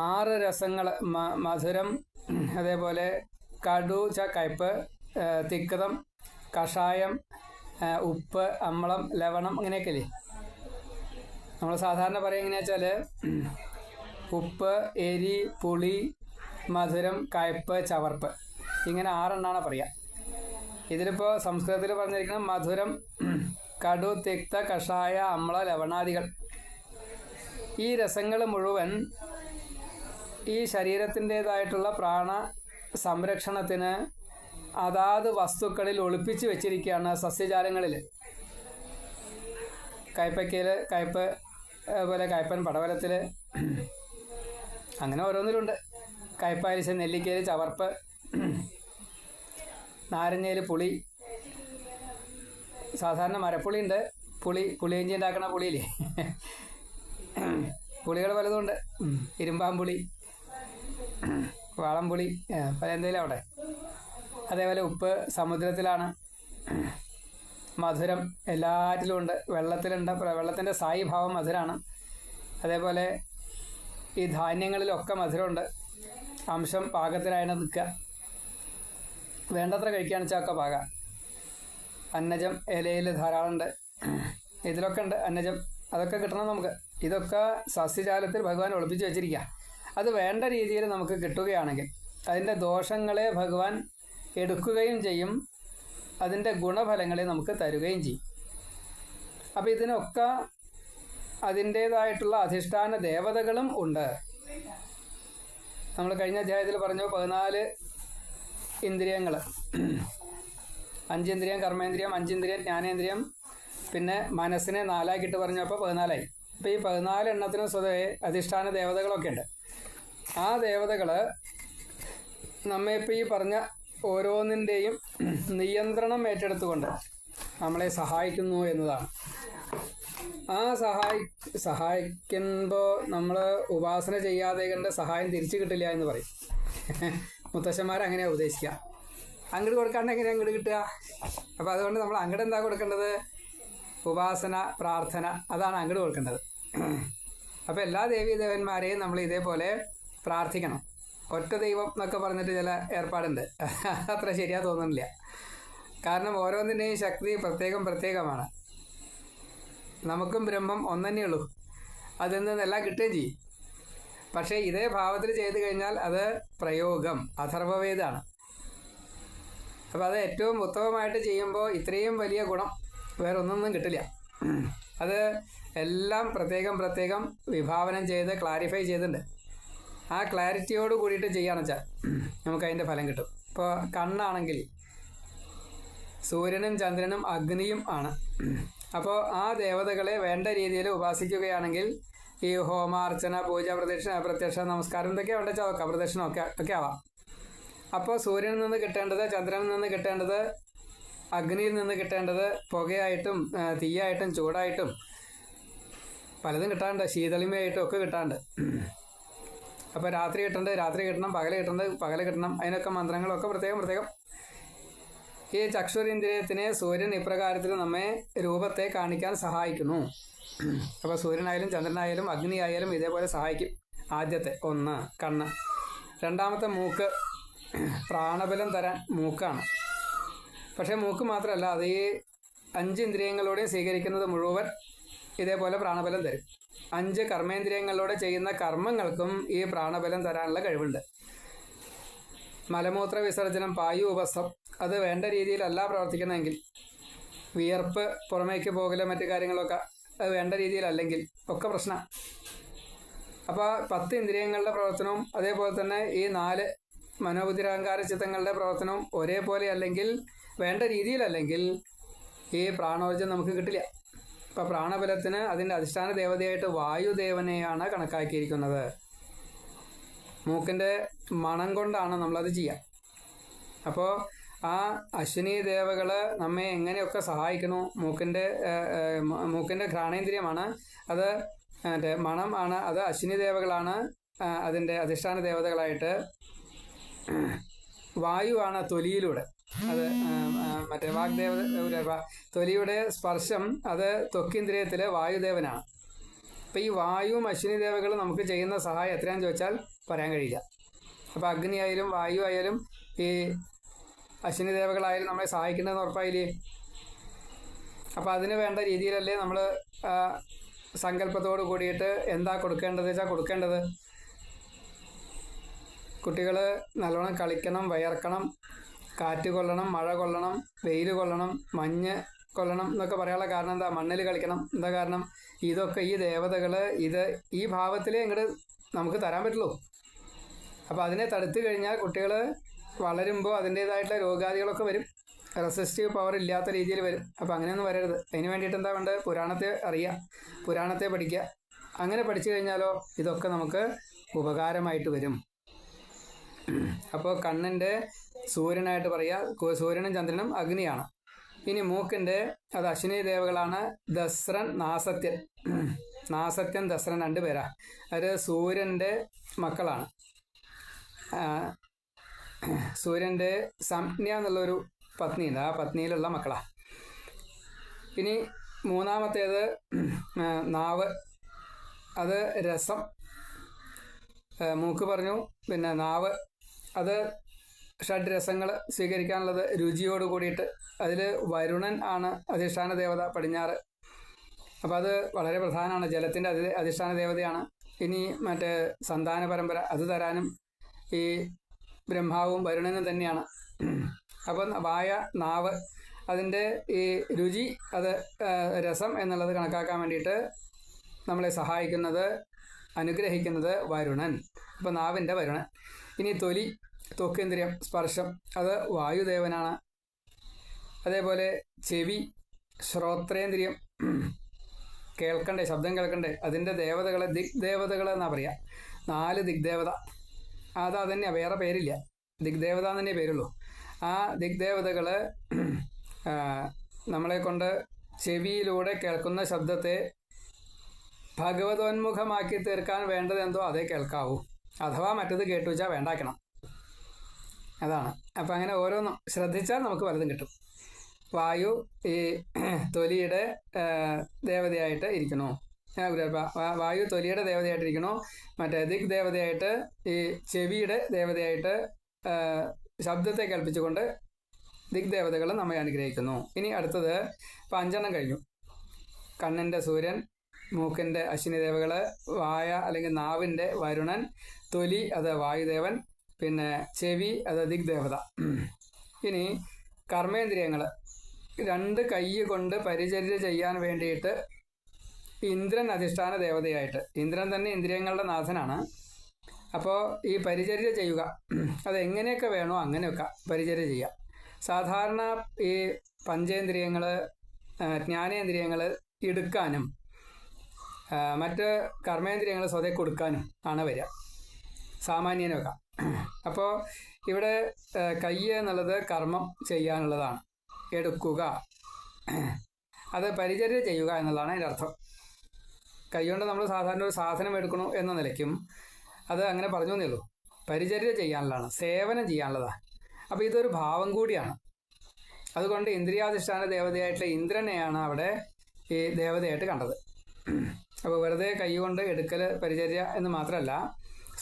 6 രസങ്ങൾ, മധുരം, അതേപോലെ കടു കയ്പ്, തിക്തം, കഷായം, ഉപ്പ്, അമ്ളം, ലവണം, അങ്ങനെയൊക്കെ ഇല്ലേ. നമ്മൾ സാധാരണ പറയുക എങ്ങനെയാ വെച്ചാൽ ഉപ്പ്, എരി, പുളി, മധുരം, കയ്പ്, ചവർപ്പ്, ഇങ്ങനെ 6 എണ്ണമാണ് പറയുക. ഇതിലിപ്പോൾ സംസ്കൃതത്തിൽ പറഞ്ഞിരിക്കണം മധുരം, കടു, തിക്ത, കഷായ, അമ്ല, ലവണാദികൾ. ഈ രസങ്ങൾ മുഴുവൻ ഈ ശരീരത്തിൻ്റേതായിട്ടുള്ള പ്രാണ സംരക്ഷണത്തിന് അതാത് വസ്തുക്കളിൽ ഒളിപ്പിച്ച് വെച്ചിരിക്കുകയാണ് സസ്യജാലങ്ങളിൽ. കയ്പയ്ക്കയിൽ കയ്പ്, അതുപോലെ കയ്പൻ പടവലത്തിൽ, അങ്ങനെ ഓരോന്നിലുണ്ട്. കയ്പാലിശ, നെല്ലിക്കയിൽ ചവർപ്പ്, നാരങ്ങയിൽ പുളി, സാധാരണ മരപ്പുളി ഉണ്ട്, പുളിയിഞ്ചി ഉണ്ടാക്കണ പുളിയില്ലേ, പുളികൾ പലതുമുണ്ട്. ഇരുമ്പാമ്പുളി, വാളംപുളി, പല എന്തെങ്കിലും അവിടെ. അതേപോലെ ഉപ്പ് സമുദ്രത്തിലാണ്. മധുരം എല്ലാറ്റിലും ഉണ്ട്, വെള്ളത്തിലുണ്ട്. വെള്ളത്തിൻ്റെ സ്ഥായി ഭാവം മധുരമാണ്. അതേപോലെ ഈ ധാന്യങ്ങളിലൊക്കെ മധുരമുണ്ട്. അംശം പാകത്തിനായിട്ട് നിൽക്കുക. വേണ്ടത്ര കഴിക്കുകയാണെന്ന് വെച്ചാൽ ഒക്കെ പാകാം. അന്നജം ഇലയിൽ ധാരാളം ഉണ്ട്. ഇതിലൊക്കെ ഉണ്ട് അന്നജം. അതൊക്കെ കിട്ടണം നമുക്ക്. ഇതൊക്കെ സസ്യജാലത്തിൽ ഭഗവാൻ ഒളിപ്പിച്ച് വെച്ചിരിക്കുക. അത് വേണ്ട രീതിയിൽ നമുക്ക് കിട്ടുകയാണെങ്കിൽ അതിൻ്റെ ദോഷങ്ങളെ ഭഗവാൻ എടുക്കുകയും ചെയ്യും, അതിൻ്റെ ഗുണഫലങ്ങളെ നമുക്ക് തരുകയും ചെയ്യും. അപ്പം ഇതിനൊക്കെ അതിൻ്റേതായിട്ടുള്ള അധിഷ്ഠാന ദേവതകളും ഉണ്ട്. നമ്മൾ കഴിഞ്ഞ അധ്യായത്തിൽ പറഞ്ഞു 14 ഇന്ദ്രിയങ്ങൾ. 5 ഇന്ദ്രിയം കർമ്മേന്ദ്രിയം, 5 ഇന്ദ്രിയം ജ്ഞാനേന്ദ്രിയം, പിന്നെ മനസ്സിനെ 4ആക്കിയിട്ട് പറഞ്ഞപ്പോൾ 14 ആയി. അപ്പോൾ ഈ 14 എണ്ണത്തിനും സ്വതവേ അധിഷ്ഠാന ദേവതകളൊക്കെ ഉണ്ട്. ആ ദേവതകൾ നമ്മെ ഇപ്പോൾ ഈ പറഞ്ഞ ഓരോന്നിൻ്റെയും നിയന്ത്രണം ഏറ്റെടുത്തുകൊണ്ട് നമ്മളെ സഹായിക്കുന്നു എന്നതാണ്. ആ സഹായിക്കുമ്പോൾ നമ്മൾ ഉപാസന ചെയ്യാതെ കണ്ട് സഹായം തിരിച്ചു കിട്ടില്ല എന്ന് പറയും. മുത്തശ്ശന്മാരങ്ങനെയാണ് ഉപദേശിക്കുക. അങ്ങോട്ട് കൊടുക്കാണ്ട് എങ്ങനെ അങ്ങോട്ട് കിട്ടുക? അപ്പോൾ അതുകൊണ്ട് നമ്മൾ അങ്ങോട്ട് എന്താ കൊടുക്കേണ്ടത്? ഉപാസന, പ്രാർത്ഥന, അതാണ് അങ്ങോട്ട് കൊടുക്കേണ്ടത്. അപ്പോൾ എല്ലാ ദേവീദേവന്മാരെയും നമ്മൾ ഇതേപോലെ പ്രാർത്ഥിക്കണം. ഒറ്റ ദൈവം എന്നൊക്കെ പറഞ്ഞിട്ട് ചില ഏർപ്പാടുണ്ട്. അത്ര ശരിയാ തോന്നുന്നില്ല. കാരണം ഓരോന്നിൻ്റെയും ശക്തി പ്രത്യേകമാണ്. നമുക്കും ബ്രഹ്മം ഒന്നുതന്നെയുള്ളൂ, അതിൽ നിന്നെല്ലാം കിട്ടുകയും ചെയ്യും. പക്ഷേ ഇതേ ഭാവത്തിൽ ചെയ്തു കഴിഞ്ഞാൽ അത് പ്രയോഗം, അഥർവവേദമാണ്. അപ്പോൾ അത് ഏറ്റവും ഉത്തമമായിട്ട് ചെയ്യുമ്പോൾ ഇത്രയും വലിയ ഗുണം വേറെ ഒന്നൊന്നും കിട്ടില്ല. അത് എല്ലാം പ്രത്യേകം വിഭാവനം ചെയ്ത് ക്ലാരിഫൈ ചെയ്തിട്ടുണ്ട്. ആ ക്ലാരിറ്റിയോട് കൂടിയിട്ട് ചെയ്യുകയാണെന്ന് വെച്ചാൽ നമുക്കതിൻ്റെ ഫലം കിട്ടും. ഇപ്പോൾ കണ്ണാണെങ്കിൽ സൂര്യനും ചന്ദ്രനും അഗ്നിയും ആണ്. അപ്പോൾ ആ ദേവതകളെ വേണ്ട രീതിയിൽ ഉപാസിക്കുകയാണെങ്കിൽ ഈ ഹോമാർച്ചന, പൂജ, പ്രത്യക്ഷ നമസ്കാരം എന്തൊക്കെ വേണ്ട വെച്ചാൽ പ്രദക്ഷിണം ഒക്കെ ആവാം. അപ്പോൾ സൂര്യനിൽ നിന്ന് കിട്ടേണ്ടത്, ചന്ദ്രനിൽ നിന്ന് കിട്ടേണ്ടത്, അഗ്നിയിൽ നിന്ന് കിട്ടേണ്ടത് പുകയായിട്ടും തീയായിട്ടും ചൂടായിട്ടും പലതും കിട്ടാണ്ട്, ശീതളിമയായിട്ടും ഒക്കെ കിട്ടാണ്ട്. അപ്പോൾ രാത്രി കിട്ടേണ്ടത് രാത്രി കിട്ടണം, പകൽ കിട്ടണം. അതിനൊക്കെ മന്ത്രങ്ങളൊക്കെ പ്രത്യേകം. ഈ ചക്ഷുരേന്ദ്രിയത്തിനെ സൂര്യൻ ഇപ്രകാരത്തിൽ നമ്മെ രൂപത്തെ കാണിക്കാൻ സഹായിക്കുന്നു. അപ്പോൾ സൂര്യനായാലും ചന്ദ്രനായാലും അഗ്നിയായാലും ഇതേപോലെ സഹായിക്കും. ആദ്യത്തെ ഒന്ന് കണ്ണ്, രണ്ടാമത്തെ മൂക്ക്. പ്രാണബലം തരാൻ മൂക്കാണ്. പക്ഷേ മൂക്ക് മാത്രമല്ല, അത് ഈ 5 ഇന്ദ്രിയങ്ങളോടെയും സ്വീകരിക്കുന്നത് മുഴുവൻ ഇതേപോലെ പ്രാണബലം തരും. 5 കർമ്മേന്ദ്രിയങ്ങളിലൂടെ ചെയ്യുന്ന കർമ്മങ്ങൾക്കും ഈ പ്രാണബലം തരാനുള്ള കഴിവുണ്ട്. മലമൂത്ര വിസർജനം, പായു ഉപസ്ഥം, അത് വേണ്ട രീതിയിലല്ല പ്രവർത്തിക്കണമെങ്കിൽ, വിയർപ്പ് പുറമേക്ക് പോകലോ മറ്റു കാര്യങ്ങളൊക്കെ അത് വേണ്ട രീതിയിലല്ലെങ്കിൽ ഒക്കെ പ്രശ്നം. അപ്പോൾ 10 ഇന്ദ്രിയങ്ങളുടെ പ്രവർത്തനവും അതേപോലെ തന്നെ ഈ 4 മനോബുദ്ധിരഹങ്കാര ചിത്തങ്ങളുടെ പ്രവർത്തനവും ഒരേപോലെ അല്ലെങ്കിൽ വേണ്ട രീതിയിലല്ലെങ്കിൽ ഈ പ്രാണോർജ്ജം നമുക്ക് കിട്ടില്ല. അപ്പോൾ പ്രാണബലത്തിന് അതിൻ്റെ അധിഷ്ഠാന ദേവതയായിട്ട് വായുദേവനെയാണ് കണക്കാക്കിയിരിക്കുന്നത്. മൂക്കിൻ്റെ മണം കൊണ്ടാണ് നമ്മളത് ചെയ്യുക. അപ്പോൾ ആ അശ്വിനി ദേവകൾ നമ്മെ എങ്ങനെയൊക്കെ സഹായിക്കുന്നു. മൂക്കിൻ്റെ ഘ്രാണേന്ദ്രിയമാണ് അത്, മറ്റേ മണം ആണ്, അത് അശ്വിനി ദേവകളാണ് അതിൻ്റെ അധിഷ്ഠാന ദേവതകളായിട്ട്. വായുവാണ് തൊലിയിലൂടെ, അത് മറ്റേ വാഗ്ദേവത, തൊലിയുടെ സ്പർശം, അത് ത്വക്കിന്ദ്രിയത്തിൽ വായുദേവനാണ്. അപ്പോൾ ഈ വായുവും അശ്വിനി ദേവകളും നമുക്ക് ചെയ്യുന്ന സഹായം എത്രയാണെന്ന് ചോദിച്ചാൽ പറയാൻ കഴിയില്ല. അപ്പോൾ അഗ്നി ആയാലും വായു ആയാലും ഈ അശ്വിനി ദേവകളായാലും നമ്മളെ സഹായിക്കേണ്ടതെന്ന് ഉറപ്പായില്ലേ? അപ്പോൾ അതിന് വേണ്ട രീതിയിലല്ലേ നമ്മൾ സങ്കല്പത്തോട് കൂടിയിട്ട് എന്താ കൊടുക്കേണ്ടത് വെച്ചാൽ കൊടുക്കേണ്ടത്. കുട്ടികൾ നല്ലോണം കളിക്കണം, വയർക്കണം, കാറ്റ് കൊള്ളണം, മഴ കൊള്ളണം, വെയിൽ കൊള്ളണം, മഞ്ഞ് കൊള്ളണം എന്നൊക്കെ പറയാനുള്ള കാരണം എന്താ? മണ്ണിൽ കളിക്കണം. എന്താ കാരണം? ഇതൊക്കെ ഈ ദേവതകൾ ഈ ഭാവത്തിലേ ഇങ്ങോട്ട് നമുക്ക് തരാൻ പറ്റുള്ളൂ. അപ്പോൾ അതിനെ തടുത്തു കഴിഞ്ഞാൽ കുട്ടികൾ വളരുമ്പോൾ അതിൻ്റേതായിട്ടുള്ള രോഗാദികളൊക്കെ വരും, റെസിസ്റ്റീവ് പവർ ഇല്ലാത്ത രീതിയിൽ വരും. അപ്പോൾ അങ്ങനെയൊന്നും വരരുത്. അതിന് വേണ്ടിയിട്ട് എന്താ വേണ്ടത്? പുരാണത്തെ അറിയുക, പുരാണത്തെ പഠിക്കുക. അങ്ങനെ പഠിച്ചു കഴിഞ്ഞാലോ ഇതൊക്കെ നമുക്ക് ഉപകാരമായിട്ട് വരും. അപ്പോൾ കണ്ണിൻ്റെ സൂര്യനായിട്ട് പറയുക, സൂര്യനും ചന്ദ്രനും അഗ്നിയാണ്. ഇനി മൂക്കിൻ്റെ അത് അശ്വിനി ദേവകളാണ്. ദസ്രൻ, നാസത്യൻ, ദസ്രൻ 2 പേരാ. അത് സൂര്യൻ്റെ മക്കളാണ്. സൂര്യൻ്റെ സംജ്ഞ എന്നുള്ളൊരു പത്നിയുണ്ട്, ആ പത്നിയിലുള്ള മക്കളാണ്. ഇനി മൂന്നാമത്തേത് നാവ്, അത് രസം. മൂക്ക് പറഞ്ഞു, പിന്നെ നാവ് അത് ഷഡ്രസങ്ങൾ സ്വീകരിക്കാനുള്ളത് രുചിയോട് കൂടിയിട്ട്. അതിൽ വരുണൻ ആണ് അധിഷ്ഠാന ദേവത, പടിഞ്ഞാറ്. അപ്പോൾ അത് വളരെ പ്രധാനമാണ്, ജലത്തിൻ്റെ അധിഷ്ഠാന ദേവതയാണ്. ഇനി മറ്റേ സന്താന പരമ്പര അത് തരാനും ഈ ബ്രഹ്മാവും വരുണനും തന്നെയാണ്. അപ്പം നാവ് അതിൻ്റെ ഈ രുചി, അത് രസം എന്നുള്ളത് കണക്കാക്കാൻ വേണ്ടിയിട്ട് നമ്മളെ സഹായിക്കുന്നത്, അനുഗ്രഹിക്കുന്നത് വരുണൻ. അപ്പോൾ നാവിൻ്റെ വരുണൻ. ഇനി തൊലി, ത്വക്കേന്ദ്രിയം, സ്പർശം, അത് വായുദേവനാണ്. അതേപോലെ ചെവി, ശ്രോത്രേന്ദ്രിയം, കേൾക്കണ്ടേ, ശബ്ദം കേൾക്കണ്ടേ, അതിൻ്റെ ദേവതകളെ ദിഗ്ദേവതകൾ എന്നാ പറയുക. 4 ദിഗ്ദേവത. അത് തന്നെയാണ്, വേറെ പേരില്ല. ദിഗ്ദേവത എന്നേ പേരുള്ളൂ. ആ ദിഗ്ദേവതകൾ നമ്മളെ കൊണ്ട് ചെവിയിലൂടെ കേൾക്കുന്ന ശബ്ദത്തെ ഭഗവതോന്മുഖമാക്കി തീർക്കാൻ വേണ്ടത് എന്തോ അതേ കേൾക്കാവൂ. അഥവാ മറ്റത് കേട്ടു വെച്ചാൽ വേണ്ടാക്കണം. അതാണ്. അപ്പം അങ്ങനെ ഓരോന്നും ശ്രദ്ധിച്ചാൽ നമുക്ക് പലതും കിട്ടും. വായു ഈ തൊലിയുടെ ദേവതയായിട്ട് ഇരിക്കണു. വായു തൊലിയുടെ ദേവതയായിട്ടിരിക്കണു. മറ്റേ ദിഗ് ദേവതയായിട്ട് ഈ ചെവിയുടെ ദേവതയായിട്ട് ശബ്ദത്തെ കേൾപ്പിച്ചുകൊണ്ട് ദിഗ്ദേവതകൾ നമ്മെ അനുഗ്രഹിക്കുന്നു. ഇനി അടുത്തത് 5 കഴിഞ്ഞു. കണ്ണിൻ്റെ സൂര്യൻ, മൂക്കിൻ്റെ അശ്വിനി ദേവകൾ, വായ അല്ലെങ്കിൽ നാവിൻ്റെ വരുണൻ, തൊലി അത് വായുദേവൻ, പിന്നെ ചെവി അത് ദിഗ്ദേവത. ഇനി കർമ്മേന്ദ്രിയങ്ങൾ, 2 കൈ കൊണ്ട് പരിചര്യ ചെയ്യാൻ വേണ്ടിയിട്ട് ഇന്ദ്രൻ അധിഷ്ഠാന ദേവതയായിട്ട്. ഇന്ദ്രൻ തന്നെ ഇന്ദ്രിയങ്ങളുടെ നാഥനാണ്. അപ്പോൾ ഈ പരിചര്യ ചെയ്യുക, അതെങ്ങനെയൊക്കെ വേണോ അങ്ങനെയൊക്കെ പരിചര്യ ചെയ്യുക. സാധാരണ ഈ പഞ്ചേന്ദ്രിയങ്ങൾ, ജ്ഞാനേന്ദ്രിയങ്ങൾ എടുക്കാനും മറ്റ് കർമ്മേന്ദ്രിയങ്ങൾ സ്വതേ കൊടുക്കാനും ആണ് വരിക, സാമാന്യനൊക്കെ. അപ്പോൾ ഇവിടെ കൈ എന്നുള്ളത് കർമ്മം ചെയ്യാനുള്ളതാണ്, എടുക്കുക, അത് പരിചര്യ ചെയ്യുക എന്നുള്ളതാണ് അതിൻ്റെ അർത്ഥം. കൈകൊണ്ട് നമ്മൾ സാധാരണ ഒരു സാധനം എടുക്കണു എന്ന നിലയ്ക്കും അത് അങ്ങനെ പറഞ്ഞു എന്നേ ഉള്ളൂ. പരിചര്യ ചെയ്യാനുള്ളതാണ്, സേവനം ചെയ്യാനുള്ളതാണ്. അപ്പോൾ ഇതൊരു ഭാവം കൂടിയാണ്. അതുകൊണ്ട് ഇന്ദ്രിയാധിഷ്ഠാന ദേവതയായിട്ടുള്ള ഇന്ദ്രനെയാണ് അവിടെ ഈ ദേവതയായിട്ട് കണ്ടത്. അപ്പോൾ വെറുതെ കൈ കൊണ്ട് എടുക്കൽ പരിചര്യ എന്ന് മാത്രമല്ല,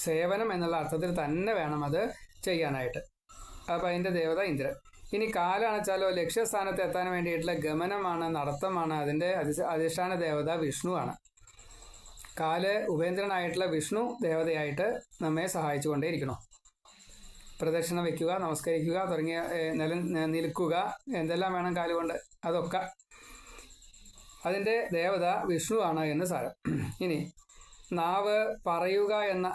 സേവനം എന്നുള്ള അർത്ഥത്തിൽ തന്നെ വേണം അത് ചെയ്യാനായിട്ട്. അപ്പോൾ അതിൻ്റെ ദേവത ഇന്ദ്രൻ. ഇനി കാലാണെച്ചാലോ ലക്ഷ്യസ്ഥാനത്ത് എത്താൻ വേണ്ടിയിട്ടുള്ള ഗമനമാണ്, നടത്തമാണ്. അതിൻ്റെ അധിഷ്ഠാന ദേവത വിഷ്ണുവാണ്. കാല് ഉപേന്ദ്രനായിട്ടുള്ള വിഷ്ണു ദേവതയായിട്ട് നമ്മെ സഹായിച്ചു കൊണ്ടേയിരിക്കണം. പ്രദക്ഷിണം വയ്ക്കുക, നമസ്കരിക്കുക തുടങ്ങിയ നിൽക്കുക, എന്തെല്ലാം വേണം കാലുകൊണ്ട്, അതൊക്കെ അതിൻ്റെ ദേവത വിഷ്ണുവാണ് എന്ന് സാരം. ഇനി നാവ് പറയുക എന്ന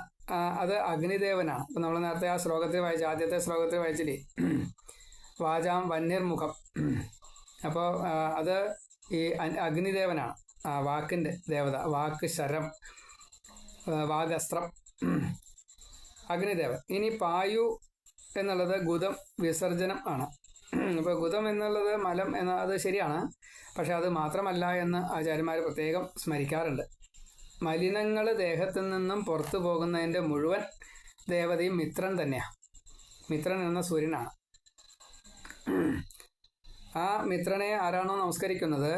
അത് അഗ്നിദേവനാണ്. അപ്പം നമ്മൾ നേരത്തെ ആ ശ്ലോകത്തിൽ വായിച്ച, ആദ്യത്തെ ശ്ലോകത്തിൽ വായിച്ചില്ലേ, വാചാം വന്യർമുഖം. അപ്പോൾ അത് ഈ അഗ്നിദേവനാണ്, വാക്കിൻ്റെ ദേവത. വാക്ക് ശരം, വാഗസ്ത്രം, അഗ്നിദേവൻ. ഇനി പായു എന്നുള്ളത് ഗുദം, വിസർജനം ആണ്. അപ്പോൾ ഗുദം എന്നുള്ളത് മലം അത് ശരിയാണ്, പക്ഷെ അത് മാത്രമല്ല എന്ന് ആചാര്യന്മാർ പ്രത്യേകം സ്മരിക്കാറുണ്ട്. മലിനങ്ങൾ ദേഹത്തു നിന്നും പുറത്തു പോകുന്നതിൻ്റെ മുഴുവൻ ദേവതയും മിത്രൻ തന്നെയാണ്. മിത്രൻ എന്ന സൂര്യനാണ്. ആ മിത്രനെ ആരാണോ നമസ്കരിക്കുന്നത്,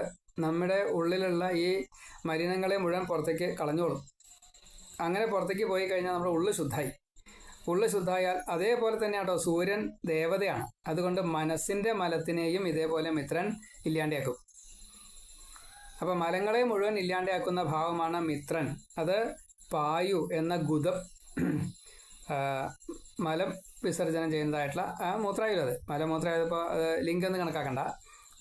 നമ്മുടെ ഉള്ളിലുള്ള ഈ മലിനങ്ങളെ മുഴുവൻ പുറത്തേക്ക് കളഞ്ഞോളും. അങ്ങനെ പുറത്തേക്ക് പോയി കഴിഞ്ഞാൽ നമ്മുടെ ഉള്ളു ശുദ്ധായി. ഉള്ളു ശുദ്ധായാൽ അതേപോലെ തന്നെ കേട്ടോ സൂര്യൻ ദേവതയാണ്. അതുകൊണ്ട് മനസ്സിൻ്റെ മലത്തിനെയും ഇതേപോലെ മിത്രൻ ഇല്ലാണ്ടാക്കും. അപ്പം മലങ്ങളെ മുഴുവൻ ഇല്ലാണ്ടാക്കുന്ന ഭാവമാണ് മിത്രൻ. അത് പായു എന്ന ഗുദം, മലം വിസർജനം ചെയ്യുന്നതായിട്ടുള്ള മൂത്രായുധം. അത് മലമൂത്രായുധപ്പോൾ അത് ലിംഗം കണക്കാക്കണ്ട,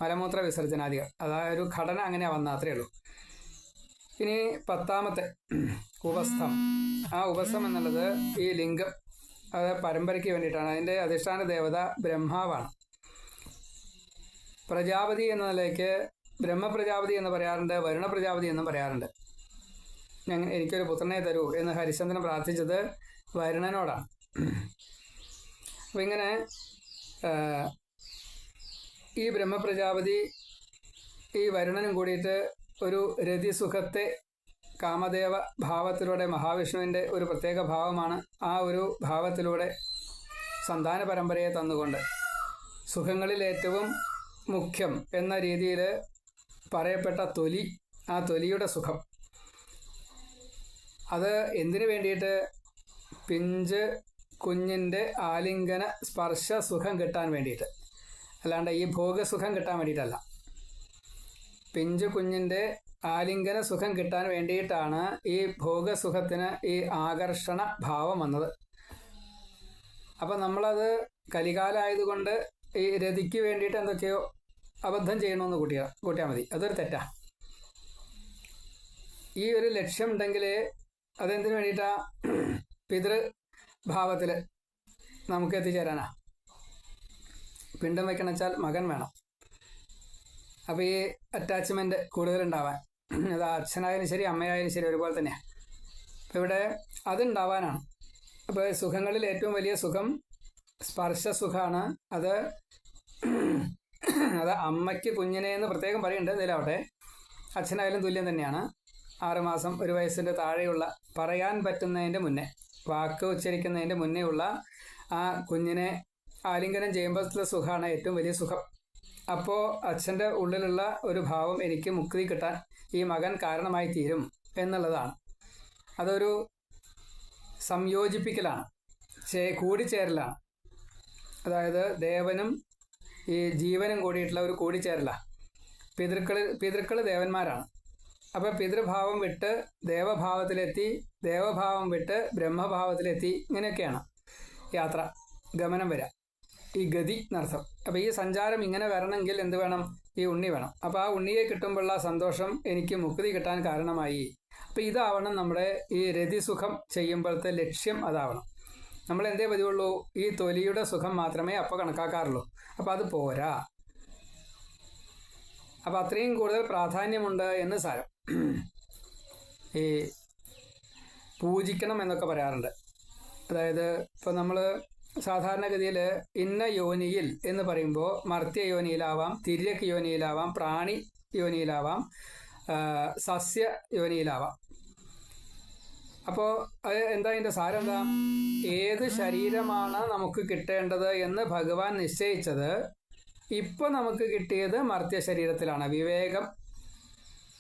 മലമൂത്ര വിസർജനാദികൾ, അതായത് ഒരു ഘടന അങ്ങനെയാണ് വന്ന അത്രയേ ഉള്ളൂ. ഇനി 10ാമത്തെ ഉപസ്ഥം. ആ ഉപസ്ഥം എന്നുള്ളത് ഈ ലിംഗം, അത് പരമ്പരയ്ക്ക് വേണ്ടിയിട്ടാണ്. അതിൻ്റെ അധിഷ്ഠാന ദേവത ബ്രഹ്മാവാണ്. പ്രജാപതി എന്ന നിലയ്ക്ക് ബ്രഹ്മപ്രജാപതി എന്ന് പറയാറുണ്ട്, വരുണ പ്രജാപതി എന്നും പറയാറുണ്ട്. എനിക്കൊരു പുത്രനെ തരൂ എന്ന് ഹരിശ്ചന്ദ്രൻ പ്രാർത്ഥിച്ചത് വരുണനോടാണ്. അപ്പം ഇങ്ങനെ ഈ ബ്രഹ്മപ്രജാപതി ഈ വരുണനും കൂടിയിട്ട് ഒരു രതിസുഖത്തെ കാമദേവ ഭാവത്തിലൂടെ, മഹാവിഷ്ണുവിൻ്റെ ഒരു പ്രത്യേക ഭാവമാണ്, ആ ഒരു ഭാവത്തിലൂടെ സന്താന പരമ്പരയെ തന്നുകൊണ്ട് സുഖങ്ങളിൽ ഏറ്റവും മുഖ്യം എന്ന രീതിയിൽ പറയപ്പെട്ട തൊലി, ആ തൊലിയുടെ സുഖം, അത് എന്തിനു വേണ്ടിയിട്ട്? പിഞ്ച് കുഞ്ഞിൻ്റെ ആലിംഗന സ്പർശ സുഖം കിട്ടാൻ വേണ്ടിയിട്ട്, അല്ലാണ്ട് ഈ ഭോഗസുഖം കിട്ടാൻ വേണ്ടിയിട്ടല്ല. പിഞ്ചു കുഞ്ഞിൻ്റെ ആലിംഗന സുഖം കിട്ടാൻ വേണ്ടിയിട്ടാണ് ഈ ഭോഗസുഖത്തിന് ഈ ആകർഷണ ഭാവം വന്നത്. അപ്പം നമ്മളത് കലികാലമായതുകൊണ്ട് ഈ രതിക്ക് വേണ്ടിയിട്ട് എന്തൊക്കെയോ അബദ്ധം ചെയ്യണമെന്ന് കൂട്ടിയാൽ മതി. അതൊരു തെറ്റാ. ഈ ഒരു ലക്ഷ്യം ഉണ്ടെങ്കിൽ അതെന്തിനു വേണ്ടിയിട്ടാ? പിതൃഭാവത്തിൽ നമുക്ക് എത്തിച്ചേരാനാ. പിണ്ടം വെക്കണം വെച്ചാൽ മകൻ വേണം. അപ്പോൾ ഈ അറ്റാച്ച്മെൻറ്റ് കൂടുതലുണ്ടാവാൻ, അത് അച്ഛനായാലും ശരി അമ്മയായാലും ശരി ഒരുപോലെ തന്നെയാണ്. അപ്പോൾ ഇവിടെ അതുണ്ടാവാനാണ്. അപ്പോൾ സുഖങ്ങളിൽ ഏറ്റവും വലിയ സുഖം സ്പർശസുഖമാണ്. അത് അമ്മയ്ക്ക് കുഞ്ഞിനെ എന്ന് പ്രത്യേകം പറയുന്നുണ്ട്. ഇതിലാവട്ടെ, അച്ഛനായാലും തുല്യം തന്നെയാണ്. 6 മാസം 1 വയസ്സിൻ്റെ താഴെയുള്ള, പറയാൻ പറ്റുന്നതിൻ്റെ മുന്നേ, വാക്ക് ഉച്ചരിക്കുന്നതിൻ്റെ മുന്നേ ഉള്ള ആ കുഞ്ഞിനെ ആലിംഗനം ചെയ്യുമ്പോഴത്തെ സുഖമാണ് ഏറ്റവും വലിയ സുഖം. അപ്പോൾ അച്ഛൻ്റെ ഉള്ളിലുള്ള ഒരു ഭാവം എനിക്ക് മുക്തി കിട്ടാൻ ഈ മകൻ കാരണമായി തീരും എന്നുള്ളതാണ്. അതൊരു സംയോജിപ്പിക്കലാണ്, കൂടിച്ചേരലാണ്. അതായത് ദേവനും ഈ ജീവനും കൂടിയിട്ടുള്ള ഒരു കൂടിച്ചേരലാണ്. പിതൃക്കൾ ദേവന്മാരാണ്. അപ്പോൾ പിതൃഭാവം വിട്ട് ദേവഭാവത്തിലെത്തി, ദേവഭാവം വിട്ട് ബ്രഹ്മഭാവത്തിലെത്തി, ഇങ്ങനെയൊക്കെയാണ് യാത്ര, ഗമനം വരാം, ഈ ഗതി എന്നർത്ഥം. അപ്പോൾ ഈ സഞ്ചാരം ഇങ്ങനെ വരണമെങ്കിൽ എന്ത് വേണം? ഈ ഉണ്ണി വേണം. അപ്പോൾ ആ ഉണ്ണിയെ കിട്ടുമ്പോഴുള്ള സന്തോഷം എനിക്ക് മുക്തി കിട്ടാൻ കാരണമായി. അപ്പോൾ ഇതാവണം നമ്മുടെ ഈ രതിസുഖം ചെയ്യുമ്പോഴത്തെ ലക്ഷ്യം. അതാവണം. നമ്മൾ എന്തേ പതിവുള്ളൂ? ഈ തൊലിയുടെ സുഖം മാത്രമേ അപ്പോൾ കണക്കാക്കാറുള്ളൂ. അപ്പോൾ അത് പോരാ. അപ്പോൾ അത്രയും കൂടുതൽ പ്രാധാന്യമുണ്ട് എന്ന് സാരം. ഈ പൂജിക്കണം എന്നൊക്കെ പറയാറുണ്ട്. അതായത് ഇപ്പോൾ നമ്മൾ സാധാരണഗതിയിൽ ഇന്ന യോനിയിൽ എന്ന് പറയുമ്പോൾ മർത്യ യോനിയിലാവാം, തിര്യക്ക് യോനിയിലാവാം, പ്രാണി യോനിയിലാവാം, സസ്യ യോനിയിലാവാം. അപ്പോൾ അത് എന്താ അതിൻ്റെ സാരം? എന്താ? ഏത് ശരീരമാണ് നമുക്ക് കിട്ടേണ്ടത് എന്ന് ഭഗവാൻ നിശ്ചയിച്ചത് ഇപ്പോൾ നമുക്ക് കിട്ടിയത് മർത്യ ശരീരത്തിലാണ്. വിവേകം,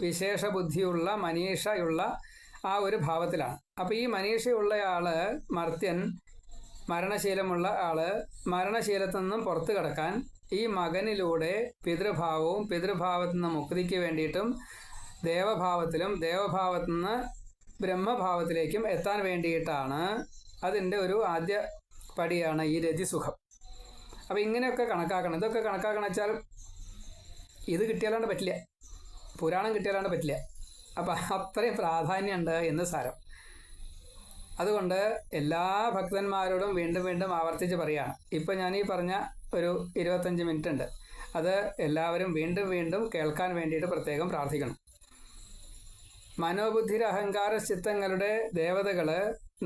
വിശേഷ ബുദ്ധിയുള്ള, മനീഷയുള്ള ആ ഒരു ഭാവത്തിലാണ്. അപ്പോൾ ഈ മനീഷയുള്ള ആള്, മർത്യൻ, മരണശീലമുള്ള ആള്, മരണശീലത്തിൽ നിന്നും പുറത്തു കടക്കാൻ ഈ മകനിലൂടെ പിതൃഭാവവും പിതൃഭാവത്തിൽ നിന്ന് മുക്തിക്ക് വേണ്ടിയിട്ടും ദേവഭാവത്തിലും ദേവഭാവത്തിൽ നിന്ന് ബ്രഹ്മഭാവത്തിലേക്കും എത്താൻ വേണ്ടിയിട്ടാണ്. അതിൻ്റെ ഒരു ആദ്യ പടിയാണ് ഈ രതിസുഖം. അപ്പോൾ ഇങ്ങനെയൊക്കെ കണക്കാക്കണം. ഇതൊക്കെ കണക്കാക്കണം വെച്ചാൽ ഇത് കിട്ടിയാലാണ്ട് പറ്റില്ല, പുരാണം കിട്ടിയാലാണ്ട് പറ്റില്ല. അപ്പം അത്രയും പ്രാധാന്യമുണ്ട് എന്ന് സാരം. അതുകൊണ്ട് എല്ലാ ഭക്തന്മാരോടും വീണ്ടും വീണ്ടും ആവർത്തിച്ച് പറയുകയാണ്. ഇപ്പം ഞാൻ ഈ പറഞ്ഞ ഒരു 25 മിനിറ്റ് ഉണ്ട്. അത് എല്ലാവരും വീണ്ടും വീണ്ടും കേൾക്കാൻ വേണ്ടിയിട്ട് പ്രത്യേകം പ്രാർത്ഥിക്കണം. മനോബുദ്ധിര അഹങ്കാര ചിത്തങ്ങളുടെ ദേവതകൾ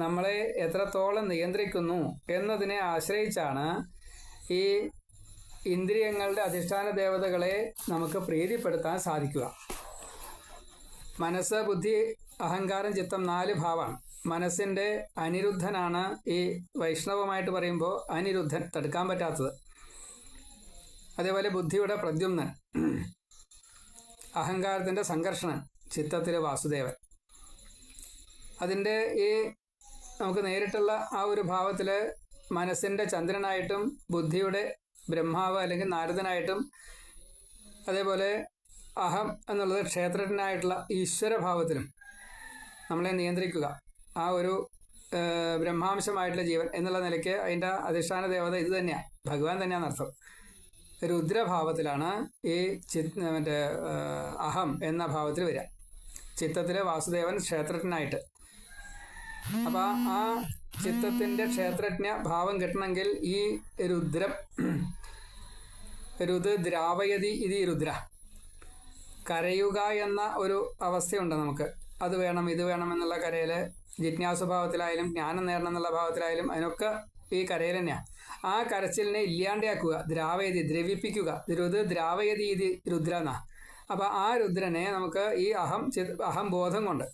നമ്മളെ എത്രത്തോളം നിയന്ത്രിക്കുന്നു എന്നതിനെ ആശ്രയിച്ചാണ് ഈ ഇന്ദ്രിയങ്ങളുടെ അധിഷ്ഠാന ദേവതകളെ നമുക്ക് പ്രീതിപ്പെടുത്താൻ സാധിക്കുക. മനസ്സ്, ബുദ്ധി, അഹങ്കാരം, ചിത്തം 4 ഭാവമാണ്. മനസ്സിൻ്റെ അനിരുദ്ധനാണ് ഈ വൈഷ്ണവമായിട്ട് പറയുമ്പോൾ അനിരുദ്ധൻ, തടുക്കാൻ പറ്റാത്തത്. അതേപോലെ ബുദ്ധിയുടെ പ്രദ്യുമ്നൻ, അഹങ്കാരത്തിൻ്റെ സംഘർഷണൻ, ചിത്തത്തിലെ വാസുദേവൻ. അതിൻ്റെ ഈ നമുക്ക് നേരിട്ടുള്ള ആ ഒരു ഭാവത്തിൽ മനസ്സിൻ്റെ ചന്ദ്രനായിട്ടും ബുദ്ധിയുടെ ബ്രഹ്മാവ് അല്ലെങ്കിൽ നാരദനായിട്ടും, അതേപോലെ അഹം എന്നുള്ളത് ക്ഷേത്രജ്ഞനായിട്ടുള്ള ഈശ്വരഭാവത്തിലും നമ്മളെ നിയന്ത്രിക്കുക. ആ ഒരു ബ്രഹ്മാംശമായിട്ടുള്ള ജീവൻ എന്നുള്ള നിലയ്ക്ക് അതിൻ്റെ അധിഷ്ഠാന ദേവത ഇത് തന്നെയാണ്, ഭഗവാൻ തന്നെയാണെന്ന് അർത്ഥം. രുദ്രഭാവത്തിലാണ് ഈ മറ്റേ അഹം എന്ന ഭാവത്തിൽ വരിക, ചിത്തത്തിലെ വാസുദേവൻ ക്ഷേത്രജ്ഞനായിട്ട്. അപ്പം ആ ചിത്തത്തിൻ്റെ ക്ഷേത്രജ്ഞ ഭാവം കിട്ടണമെങ്കിൽ ഈ ദ്രാവയതി ഇത് രുദ്ര, കരയുക എന്ന ഒരു അവസ്ഥയുണ്ട് നമുക്ക്. അത് വേണം ഇത് വേണം എന്നുള്ള കരയിൽ, ജിജ്ഞാസുഭാവത്തിലായാലും ജ്ഞാനം നേടണം എന്നുള്ള ഭാവത്തിലായാലും അതിനൊക്കെ ഈ കരയിൽ തന്നെയാണ്. ആ കരച്ചിലിനെ ഇല്ലാണ്ടാക്കുക, ദ്രാവയതി, ദ്രവിപ്പിക്കുക. ദ്രാവയതി ഇത് രുദ്ര എന്നാ. അപ്പം ആ രുദ്രനെ നമുക്ക് ഈ അഹംബോധം കൊണ്ട്,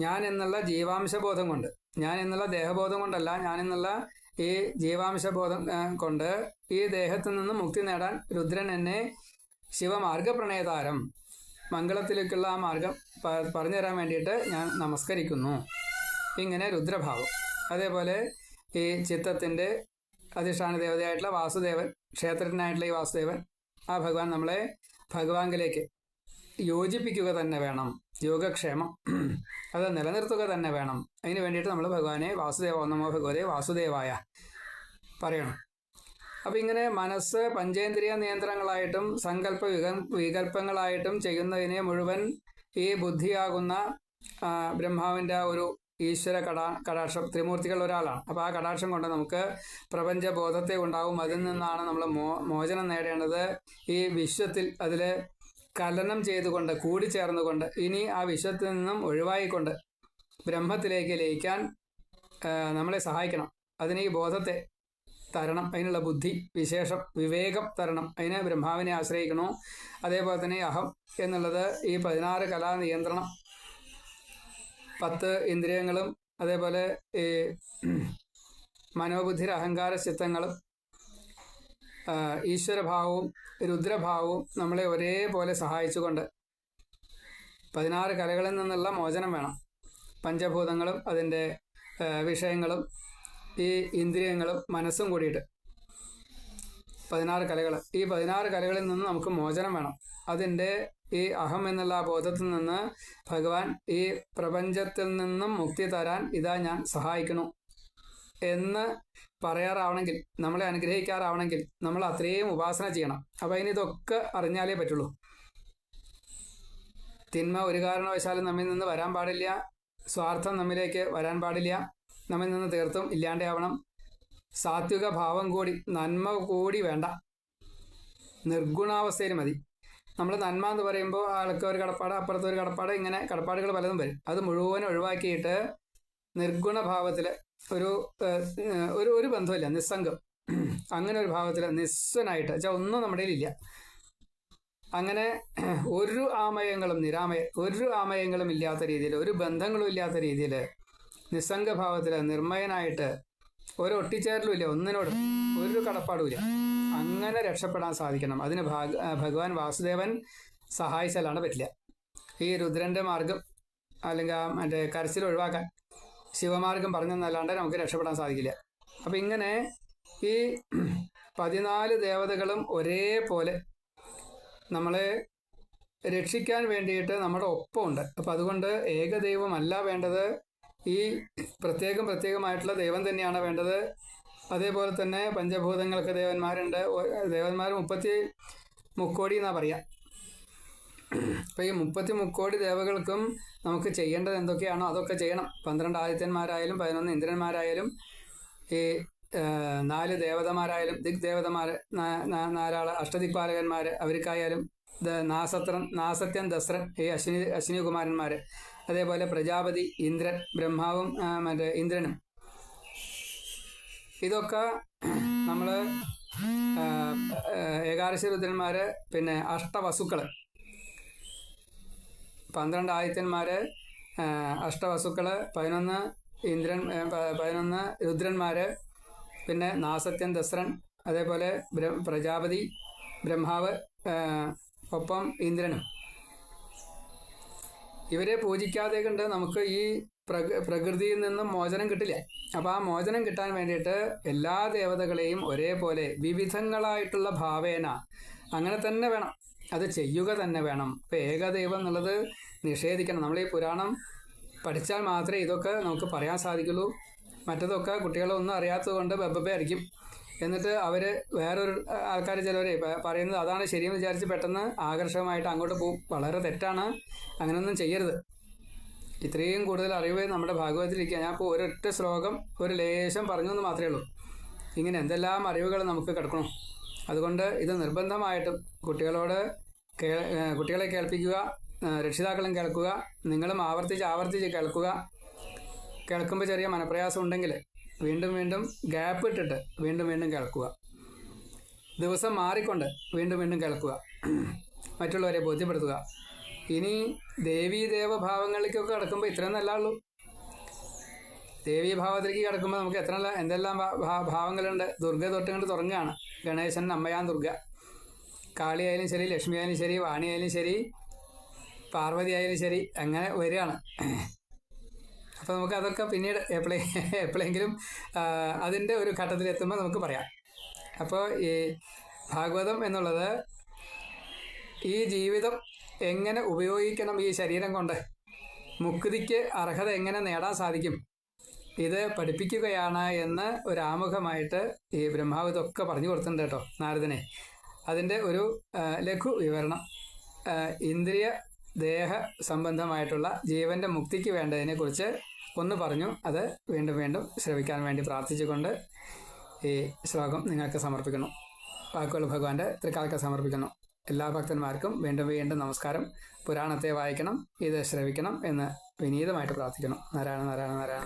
ഞാൻ എന്നുള്ള ജീവാംശബോധം കൊണ്ട്, ഞാൻ എന്നുള്ള ദേഹബോധം കൊണ്ടല്ല, ഞാൻ എന്നുള്ള ഈ ജീവാംശബോധം കൊണ്ട് ഈ ദേഹത്തിൽ നിന്ന് മുക്തി നേടാൻ രുദ്രൻ എന്നെ ശിവമാർഗപ്രണയതാരം, മംഗളത്തിലേക്കുള്ള ആ മാർഗം പറഞ്ഞു തരാൻ വേണ്ടിയിട്ട് ഞാൻ നമസ്കരിക്കുന്നു. ഇങ്ങനെ രുദ്രഭാവം. അതേപോലെ ഈ ചിത്തത്തിൻ്റെ അധിഷ്ഠാന ദേവതയായിട്ടുള്ള വാസുദേവൻ, ക്ഷേത്രജ്ഞനായിട്ടുള്ള ഈ വാസുദേവൻ, ആ ഭഗവാൻ നമ്മളെ ഭഗവാനിലേക്ക് യോജിപ്പിക്കുക തന്നെ വേണം. യോഗക്ഷേമം അത് നിലനിർത്തുക തന്നെ വേണം. അതിന് വേണ്ടിയിട്ട് നമ്മൾ ഭഗവാനെ വാസുദേവ നമോ ഭഗവതേ വാസുദേവായ പറയണം. അപ്പം ഇങ്ങനെ മനസ്സ് പഞ്ചേന്ദ്രിയ നിയന്ത്രണങ്ങളായിട്ടും സങ്കല്പ വികല്പങ്ങളായിട്ടും ചെയ്യുന്നതിനെ മുഴുവൻ ഈ ബുദ്ധിയാകുന്ന ബ്രഹ്മാവിൻ്റെ ഒരു ഈശ്വര കടാക്ഷം, ത്രിമൂർത്തികൾ ഒരാളാണ്. അപ്പോൾ ആ കടാക്ഷം കൊണ്ട് നമുക്ക് പ്രപഞ്ചബോധത്തെ ഉണ്ടാവും. അതിൽ നിന്നാണ് നമ്മൾ മോചനം നേടേണ്ടത്. ഈ വിശ്വത്തിൽ അതിൽ കലനം ചെയ്തുകൊണ്ട് കൂടിച്ചേർന്നുകൊണ്ട് ഇനി ആ വിശ്വത്തിൽ നിന്നും ഒഴിവായിക്കൊണ്ട് ബ്രഹ്മത്തിലേക്ക് ലയിക്കാൻ നമ്മളെ സഹായിക്കണം. അതിന് ഈ ബോധത്തെ തരണം, അതിനുള്ള ബുദ്ധി, വിശേഷം, വിവേകം തരണം. അതിന് ബ്രഹ്മാവിനെ ആശ്രയിക്കണോ. അതേപോലെ തന്നെ അഹം എന്നുള്ളത് ഈ 16 കലാ നിയന്ത്രണം, 10 ഇന്ദ്രിയങ്ങളും അതേപോലെ ഈ മനോബുദ്ധി അഹങ്കാര ചിത്തങ്ങളും ഈശ്വരഭാവവും രുദ്രഭാവവും നമ്മളെ ഒരേപോലെ സഹായിച്ചുകൊണ്ട് 16 കലകളിൽ നിന്നുള്ള മോചനം വേണം. പഞ്ചഭൂതങ്ങളും അതിൻ്റെ വിഷയങ്ങളും ഈ ഇന്ദ്രിയങ്ങളും മനസ്സും കൂടിയിട്ട് 16 കലകൾ. ഈ 16 കലകളിൽ നിന്ന് നമുക്ക് മോചനം വേണം. അതിൻ്റെ ഈ അഹം എന്നുള്ള ആ ബോധത്തിൽ നിന്ന് ഭഗവാൻ ഈ പ്രപഞ്ചത്തിൽ നിന്നും മുക്തി തരാൻ ഇതാ ഞാൻ സഹായിക്കണു എന്ന് പറയാറാവണമെങ്കിൽ, നമ്മളെ അനുഗ്രഹിക്കാറാവണമെങ്കിൽ നമ്മൾ അത്രയും ഉപാസന ചെയ്യണം. അപ്പോൾ അതിനിതൊക്കെ അറിഞ്ഞാലേ പറ്റുള്ളൂ. തിന്മ ഒരു കാരണവശാലും നമ്മിൽ നിന്ന് വരാൻ പാടില്ല. സ്വാർത്ഥം നമ്മിലേക്ക് വരാൻ പാടില്ല. നമ്മിൽ നിന്ന് തീർത്തും ഇല്ലാണ്ടാവണം. സാത്വിക ഭാവം കൂടി, നന്മ കൂടി വേണ്ട, നിർഗുണാവസ്ഥയിൽ മതി. നമ്മൾ നന്മ എന്ന് പറയുമ്പോൾ ആൾക്ക് ഒരു കടപ്പാട്, അപ്പുറത്ത് ഒരു കടപ്പാട്, ഇങ്ങനെ കടപ്പാടുകൾ പലതും വരും. അത് മുഴുവൻ ഒഴിവാക്കിയിട്ട് നിർഗുണഭാവത്തിൽ ഒരു ബന്ധമില്ല, നിസ്സംഗം, അങ്ങനെ ഒരു ഭാവത്തിൽ നിസ്വനായിട്ട് വെച്ചാൽ ഒന്നും നമ്മുടെ ഇല്ല. അങ്ങനെ ഒരു ആമയങ്ങളും ഒരു ആമയങ്ങളും ഇല്ലാത്ത രീതിയിൽ, ഒരു ബന്ധങ്ങളും ഇല്ലാത്ത രീതിയിൽ നിസ്സംഗഭാവത്തിൽ നിർമ്മയനായിട്ട് ഒരു ഒട്ടിച്ചേരലും ഇല്ല, ഒന്നിനോടും ഒരു കടപ്പാടുമില്ല. അങ്ങനെ രക്ഷപ്പെടാൻ സാധിക്കണം. അതിന് ഭഗവാൻ വാസുദേവൻ സഹായിച്ചാലാണ് പറ്റില്ല. ഈ രുദ്രൻ്റെ മാർഗം അല്ലെങ്കിൽ മറ്റേ കരച്ചിൽ ഒഴിവാക്കാൻ ശിവമാർഗം പറഞ്ഞെന്നല്ലാണ്ട് നമുക്ക് രക്ഷപ്പെടാൻ സാധിക്കില്ല. അപ്പം ഇങ്ങനെ ഈ 14 ദേവതകളും ഒരേപോലെ നമ്മളെ രക്ഷിക്കാൻ വേണ്ടിയിട്ട് നമ്മുടെ ഒപ്പമുണ്ട്. അപ്പം അതുകൊണ്ട് ഏകദൈവമല്ല വേണ്ടത്, ഈ പ്രത്യേകമായിട്ടുള്ള ദൈവം തന്നെയാണ് വേണ്ടത്. അതേപോലെ തന്നെ പഞ്ചഭൂതങ്ങൾക്ക് ദേവന്മാരുണ്ട്. ദേവന്മാർ 33 എന്നാണ് പറയുക. അപ്പോൾ ഈ 33 ദേവകൾക്കും നമുക്ക് ചെയ്യേണ്ടത് എന്തൊക്കെയാണോ അതൊക്കെ ചെയ്യണം. 12 ആദിത്യന്മാരായാലും 11 ഇന്ദ്രന്മാരായാലും ഈ 4 ദേവതമാരായാലും ദിഗ്ദേവതമാർ 4 അഷ്ടദിക്പാലകന്മാർ, അവർക്കായാലും നാസത്യൻ ദസ്രൻ, ഈ അശ്വിനി കുമാരന്മാർ, അതേപോലെ പ്രജാപതി, ഇന്ദ്രൻ, ബ്രഹ്മാവും മറ്റേ ഇന്ദ്രനും, ഇതൊക്കെ നമ്മൾ ഏകാദശി രുദ്രന്മാർ, പിന്നെ അഷ്ടവസുക്കൾ, 12 ആദിത്യന്മാർ, അഷ്ടവസുക്കൾ, 11 രുദ്രന്മാർ, പിന്നെ നാസത്യൻ ദസ്രൻ, അതേപോലെ പ്രജാപതി, ബ്രഹ്മാവ്, ഒപ്പം ഇന്ദ്രനും. ഇവരെ പൂജിക്കാതെ കൊണ്ട് നമുക്ക് ഈ പ്രകൃതിയിൽ നിന്നും മോചനം കിട്ടില്ല. അപ്പോൾ ആ മോചനം കിട്ടാൻ വേണ്ടിയിട്ട് എല്ലാ ദേവതകളെയും ഒരേപോലെ വിവിധങ്ങളായിട്ടുള്ള ഭാവേന അങ്ങനെ തന്നെ വേണം, അത് ചെയ്യുക തന്നെ വേണം. ഇപ്പോൾ ഏകദൈവം എന്നുള്ളത് നിഷേധിക്കണം. നമ്മൾ ഈ പുരാണം പഠിച്ചാൽ മാത്രമേ ഇതൊക്കെ നമുക്ക് പറയാൻ സാധിക്കുള്ളൂ. മറ്റതൊക്കെ കുട്ടികളൊന്നും അറിയാത്തത് കൊണ്ട് ബബ്ബെ അടിക്കും. എന്നിട്ട് അവർ വേറൊരു ആൾക്കാർ ചിലവർ പറയുന്നത് അതാണ് ശരിയെന്ന് വിചാരിച്ച് പെട്ടെന്ന് ആകർഷകമായിട്ട് അങ്ങോട്ട് പോകും. വളരെ തെറ്റാണ്, അങ്ങനെയൊന്നും ചെയ്യരുത്. ഇത്രയും കൂടുതൽ അറിവ് നമ്മുടെ ഭാഗവതത്തിലിരിക്കുക. ഞാൻ ഇപ്പോൾ ഒരൊറ്റ ശ്ലോകം ഒരു ലേശം പറഞ്ഞു എന്ന് മാത്രമേ ഉള്ളൂ. ഇങ്ങനെ എന്തെല്ലാം അറിവുകൾ നമുക്ക് കിടക്കണം. അതുകൊണ്ട് ഇത് നിർബന്ധമായിട്ടും കുട്ടികളെ കേൾപ്പിക്കുക, രക്ഷിതാക്കളും കേൾക്കുക, നിങ്ങളും ആവർത്തിച്ച് കേൾക്കുക. കേൾക്കുമ്പോൾ ചെറിയ മനപ്രയാസം ഉണ്ടെങ്കിൽ വീണ്ടും ഗ്യാപ്പ് ഇട്ടിട്ട് വീണ്ടും കേൾക്കുക. ദിവസം മാറിക്കൊണ്ട് വീണ്ടും കേൾക്കുക. മറ്റുള്ളവരെ ബോധ്യപ്പെടുത്തുക. ഇനി ദേവീദേവഭാവങ്ങളിലേക്കൊക്കെ കിടക്കുമ്പോൾ ഇത്രയും നല്ല ഉള്ളൂ. ദേവീഭാവത്തിലേക്ക് കിടക്കുമ്പോൾ നമുക്ക് എന്തെല്ലാം ഭാവങ്ങളുണ്ട്. ദുർഗ തൊട്ടുകൊണ്ട് തുടങ്ങുകയാണ്. ഗണേശൻ, അമ്മയാൻ ദുർഗ, കാളി ആയാലും ശരി, ലക്ഷ്മി ആയാലും ശരി, വാണി ആയാലും ശരി, പാർവതി ആയാലും ശരി, അങ്ങനെ വരികയാണ്. അപ്പോൾ നമുക്ക് അതൊക്കെ പിന്നീട് എപ്പോഴെങ്കിലും അതിൻ്റെ ഒരു ഘട്ടത്തിലെത്തുമ്പോൾ നമുക്ക് പറയാം. അപ്പോൾ ഈ ഭാഗവതം എന്നുള്ളത് ഈ ജീവിതം എങ്ങനെ ഉപയോഗിക്കണം, ഈ ശരീരം കൊണ്ട് മുക്തിക്ക് അർഹത എങ്ങനെ നേടാൻ സാധിക്കും ഇത് പഠിപ്പിക്കുകയാണ് എന്ന് ഒരു ആമുഖമായിട്ട് ഈ ബ്രഹ്മാവ് ഇതൊക്കെ പറഞ്ഞു കൊടുത്തിട്ടുണ്ട് കേട്ടോ നാരദനെ. അതിൻ്റെ ഒരു ലഘു വിവരണം ഇന്ദ്രിയ ദേഹ സംബന്ധമായിട്ടുള്ള ജീവൻ്റെ മുക്തിക്ക് വേണ്ടതിനെക്കുറിച്ച് ഒന്ന് പറഞ്ഞു. അത് വീണ്ടും വീണ്ടും ശ്രവിക്കാൻ വേണ്ടി പ്രാർത്ഥിച്ചുകൊണ്ട് ഈ ശ്ലോകം നിങ്ങൾക്ക് സമർപ്പിക്കുന്നു. വാക്കുകൾ ഭഗവാന്റെ തൃക്കാൽക്ക് സമർപ്പിക്കുന്നു. എല്ലാ ഭക്തന്മാർക്കും വീണ്ടും വീണ്ടും നമസ്കാരം. പുരാണത്തെ വായിക്കണം, ഇത് ശ്രവിക്കണം എന്ന് വിനീതമായിട്ട് പ്രാർത്ഥിക്കണം. നാരായണ നാരായണ നാരായണ.